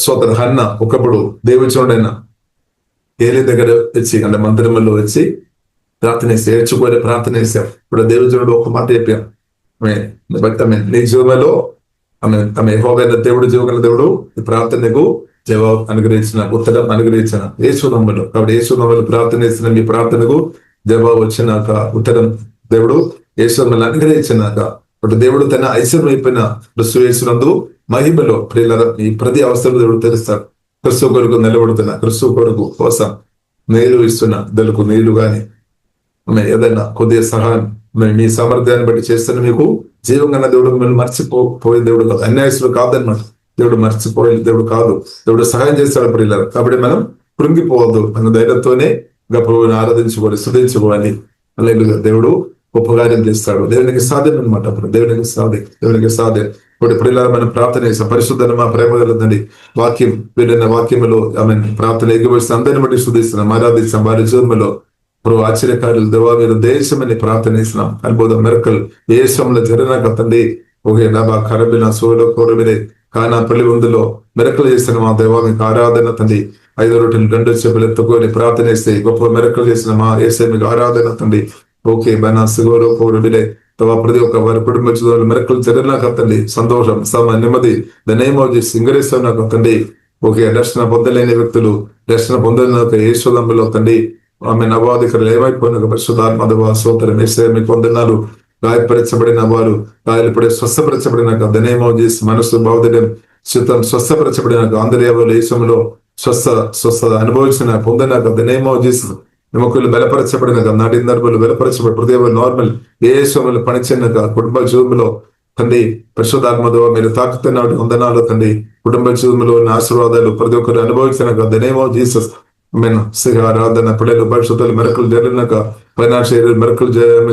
సోదరు హన్న ఒకప్పుడు దేవుచుడైన ఏలి దగ్గర వచ్చి అంటే మందిరంలో వచ్చి ప్రార్థన చేసి ఏడ్చుకొని ప్రార్థన చేశాం. ఇప్పుడు దేవుచుడు ఒక మాట చెప్పాం, నీ జీవనలో ఆమె యెహోవా దేవుడు, జీవగల దేవుడు ఈ ప్రార్థనకు జవాబు అనుగ్రహించిన, ఉత్తరం అనుగ్రహించిన యేసునామములో. కాబట్టి యేసునామములో ప్రార్థన చేసిన మీ ప్రార్థనకు జవాబు వచ్చినాక, ఉత్తరం దేవుడు యేసునామములో అనుగ్రహించినాక, ఇప్పుడు దేవుడు తన ఐశ్వర్యం అయిపోయిన క్రీస్తు యేసునందు మహిమలో ప్రియులారా ఈ ప్రతి అవసరం దేవుడు తెలుస్తాడు. క్రీస్తు కొరకు నిలబడుతున్నా, క్రీస్తు కొరకు కోసం నీళ్లు ఇస్తున్నా, ఇద్దరుకు నీళ్లు కానీ ఏదైనా కొద్దిగా సహాయం మీ సామర్థ్యాన్ని బట్టి చేస్తున్న మీకు జీవంగా దేవుడు మిమ్మల్ని మర్చిపోయే దేవుడు కాదు, అన్యాయస్తుడు కాదనమాట. దేవుడు మర్చిపోయే దేవుడు కాదు, దేవుడు సహాయం చేస్తాడు ప్రియులారా. కాబట్టి మనం కృంగిపోవద్దు, మన ధైర్యంతోనే ప్రభువుని ఆరాధించుకోవాలి, స్తుతించుకోవాలి. అలాగే దేవుడు గొప్ప కార్యం చేస్తాడు. దేవునికి సాధ్యం అనమాట. దేవునికి సాధ్యం. ఇప్పుడు ప్రియులారా మనం ప్రార్థన చేసాం. పరిశుద్ధన మా ప్రేమ కలదండి వాక్యం వీళ్ళైన వాక్యములో ఆమె ప్రార్థన ఎగివలసిన అందరిని బట్టి స్తుతిస్తున్నాం, ఆరాధిస్తాం. వారి జీవనంలో ప్రభు ఆశ్చర్యకారులు దేవా మీరు దేశమని ప్రార్థన చేసినాం. అద్భుత మెరకల్ దేశంలో జరిగినాక తండ్రి ఓకే నాబా కరబిన సోలో కోరబిరే కానా పెళ్లి ముందులో మెరకలు చేసిన మా దేవా మీకు ఆరాధన తండ్రి. 5 రొట్టెలు 2 చేపలు ఎత్తుకొని ప్రార్థన చేస్తే గొప్ప మెరకలు చేసిన మా యేసయ్య మీకు ఆరాధన తండ్రి. ఓకే బనా సిగోరో కోరబిరే ప్రతి ఒక్క వారి కుటుంబ జీవితంలో మెరకలు జరిగినాక తండ్రి సంతోషం, నెమ్మది ధనేమోజీ సింగరేశ్వర తండ్రి. ఓకే రక్షణ పొందలేని వ్యక్తులు రక్షణ పొందలేక యేసునామములో తండ్రి ఆమె నవాధికారులు ఏమైపోయిన పరిశుద్ధాత్మ సోదరం యేసయ్య మీకు వందనాలు. గాయపరచబడిన వారు గాయపడి స్వస్థపరచబడినాక ధనేమోజీ మనసు బాధడం చిత్తం స్వస్థపరచబడినాక ఆంధ్రయాలో యేసులో స్వస్థ అనుభవించిన పొందినాక ధనేమోజీ ఎముకలు బలపరచబడినాక నాటి నర్మలు బలపరచబడి హృదయం నార్మల్ యేసులో పనిచేయక కుటుంబ జీవంలో తండ్రి పరిశుద్ధాత్మతో మీరు తాకుతున్న వందనాలు తండ్రి. కుటుంబ జీవంలో ఉన్న ఆశీర్వాదాలు ప్రతి ఒక్కరు అనుభవించినాక ధనేమో జీసస్ ఆరాధన పిల్లలు భవిష్యత్తులో మెరకలు జరిగినాక, ఫైనాన్షియల్ మెరకలు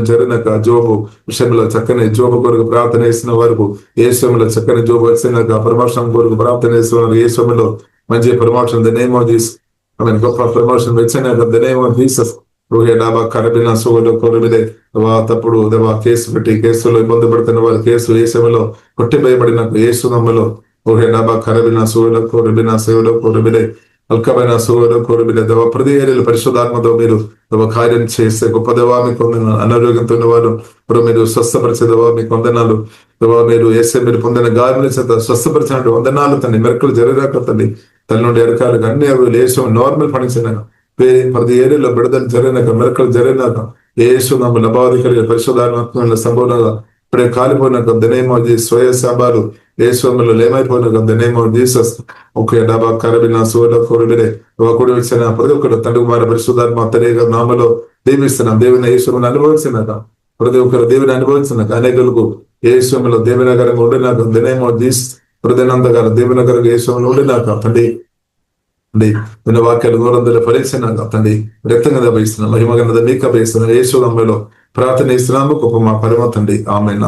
జరిగినాక, జోబు విషయంలో చక్కని జోబు కొరకు ప్రార్థన చేసిన వరకు యేసులో చక్కని జోబు వచ్చినాక, ప్రమోషన్ కొరకు ప్రార్థన చేసిన వారు యేసులో మంచి promotion the name of Jesus గొప్ప ప్రమోషన్ వచ్చినాక ద నేమ్ ఆఫ్ జీసస్. రోహే డాబా కరబిన సోలో కొరబిదే తప్పుడు కేసు పెట్టి కేసులో ఇబ్బంది పడుతున్న వారు కేసు యేసులో కొట్టివేయబడినాక యేసునామములో రోహే డాబా కరబిన సోలో కొరబిన సేవలో కొరబిదే అల్కమైన సోలో కోరబిన దేవ ప్రతి ఏరియాలో పరిశుద్ధాత్మతో మీరు కార్యం చేస్తే గొప్ప దేవా మీకు వందనాలు. అనారోగ్యంతో ఉన్నవారు ఇప్పుడు మీరు స్వస్థపరిచే దేవా మీకు వందనాలు. దేవా మీరు ఏసే మీరు పొందిన గాయముల చేత స్వస్థపరిచినట్టు వందనాలు తండ్రి. మెరకలు జరిగాక తండ్రి తల్లి నుండి ఎరకాలు అన్ని లేసు నార్మల్ పనిచినాక ప్రతి ఏరియాలో విడుదల జరిగినాక మెరకలు జరిగినాక యేసు నమ్మ లభాధికారి పరిశుద్ధాత్మ సంపూర్ణంగా ఇప్పుడే కాలిపోయినాక ధనేమో స్వయ శాబాలు యేసులో లేమైపోయినాక ధనేమో జీసస్. ఓకే డాబా కరబిన సోలో కోరబిరే కుడి వచ్చిన ప్రతి ఒక్కరు తండ్రి కుమార పరిశుద్ధాత్మ తనేక నామలో దీవిస్తున్నాం. దేవుని యేసుని అనుభవించినాక ప్రతి ఒక్కరు దేవుని అనుభవించినాక అనేకులకు యేసులో దేవనగరంగా ఉండినాక ధనేమో జీసస్. హృదయనందగారు దేవనగరంగా యేసులో ఉండినాక తండ్రి విన్న వాక్యాలు 200 ఫలించినాక తండ్రి రక్తంగా దభిస్తున్నాం, మహిమగన్నద మీకు అభయిస్తున్నాం. యేసు నామములో ప్రార్థన చేస్తున్నాము గొప్ప మా పరమ తండ్రి. ఆమేన్.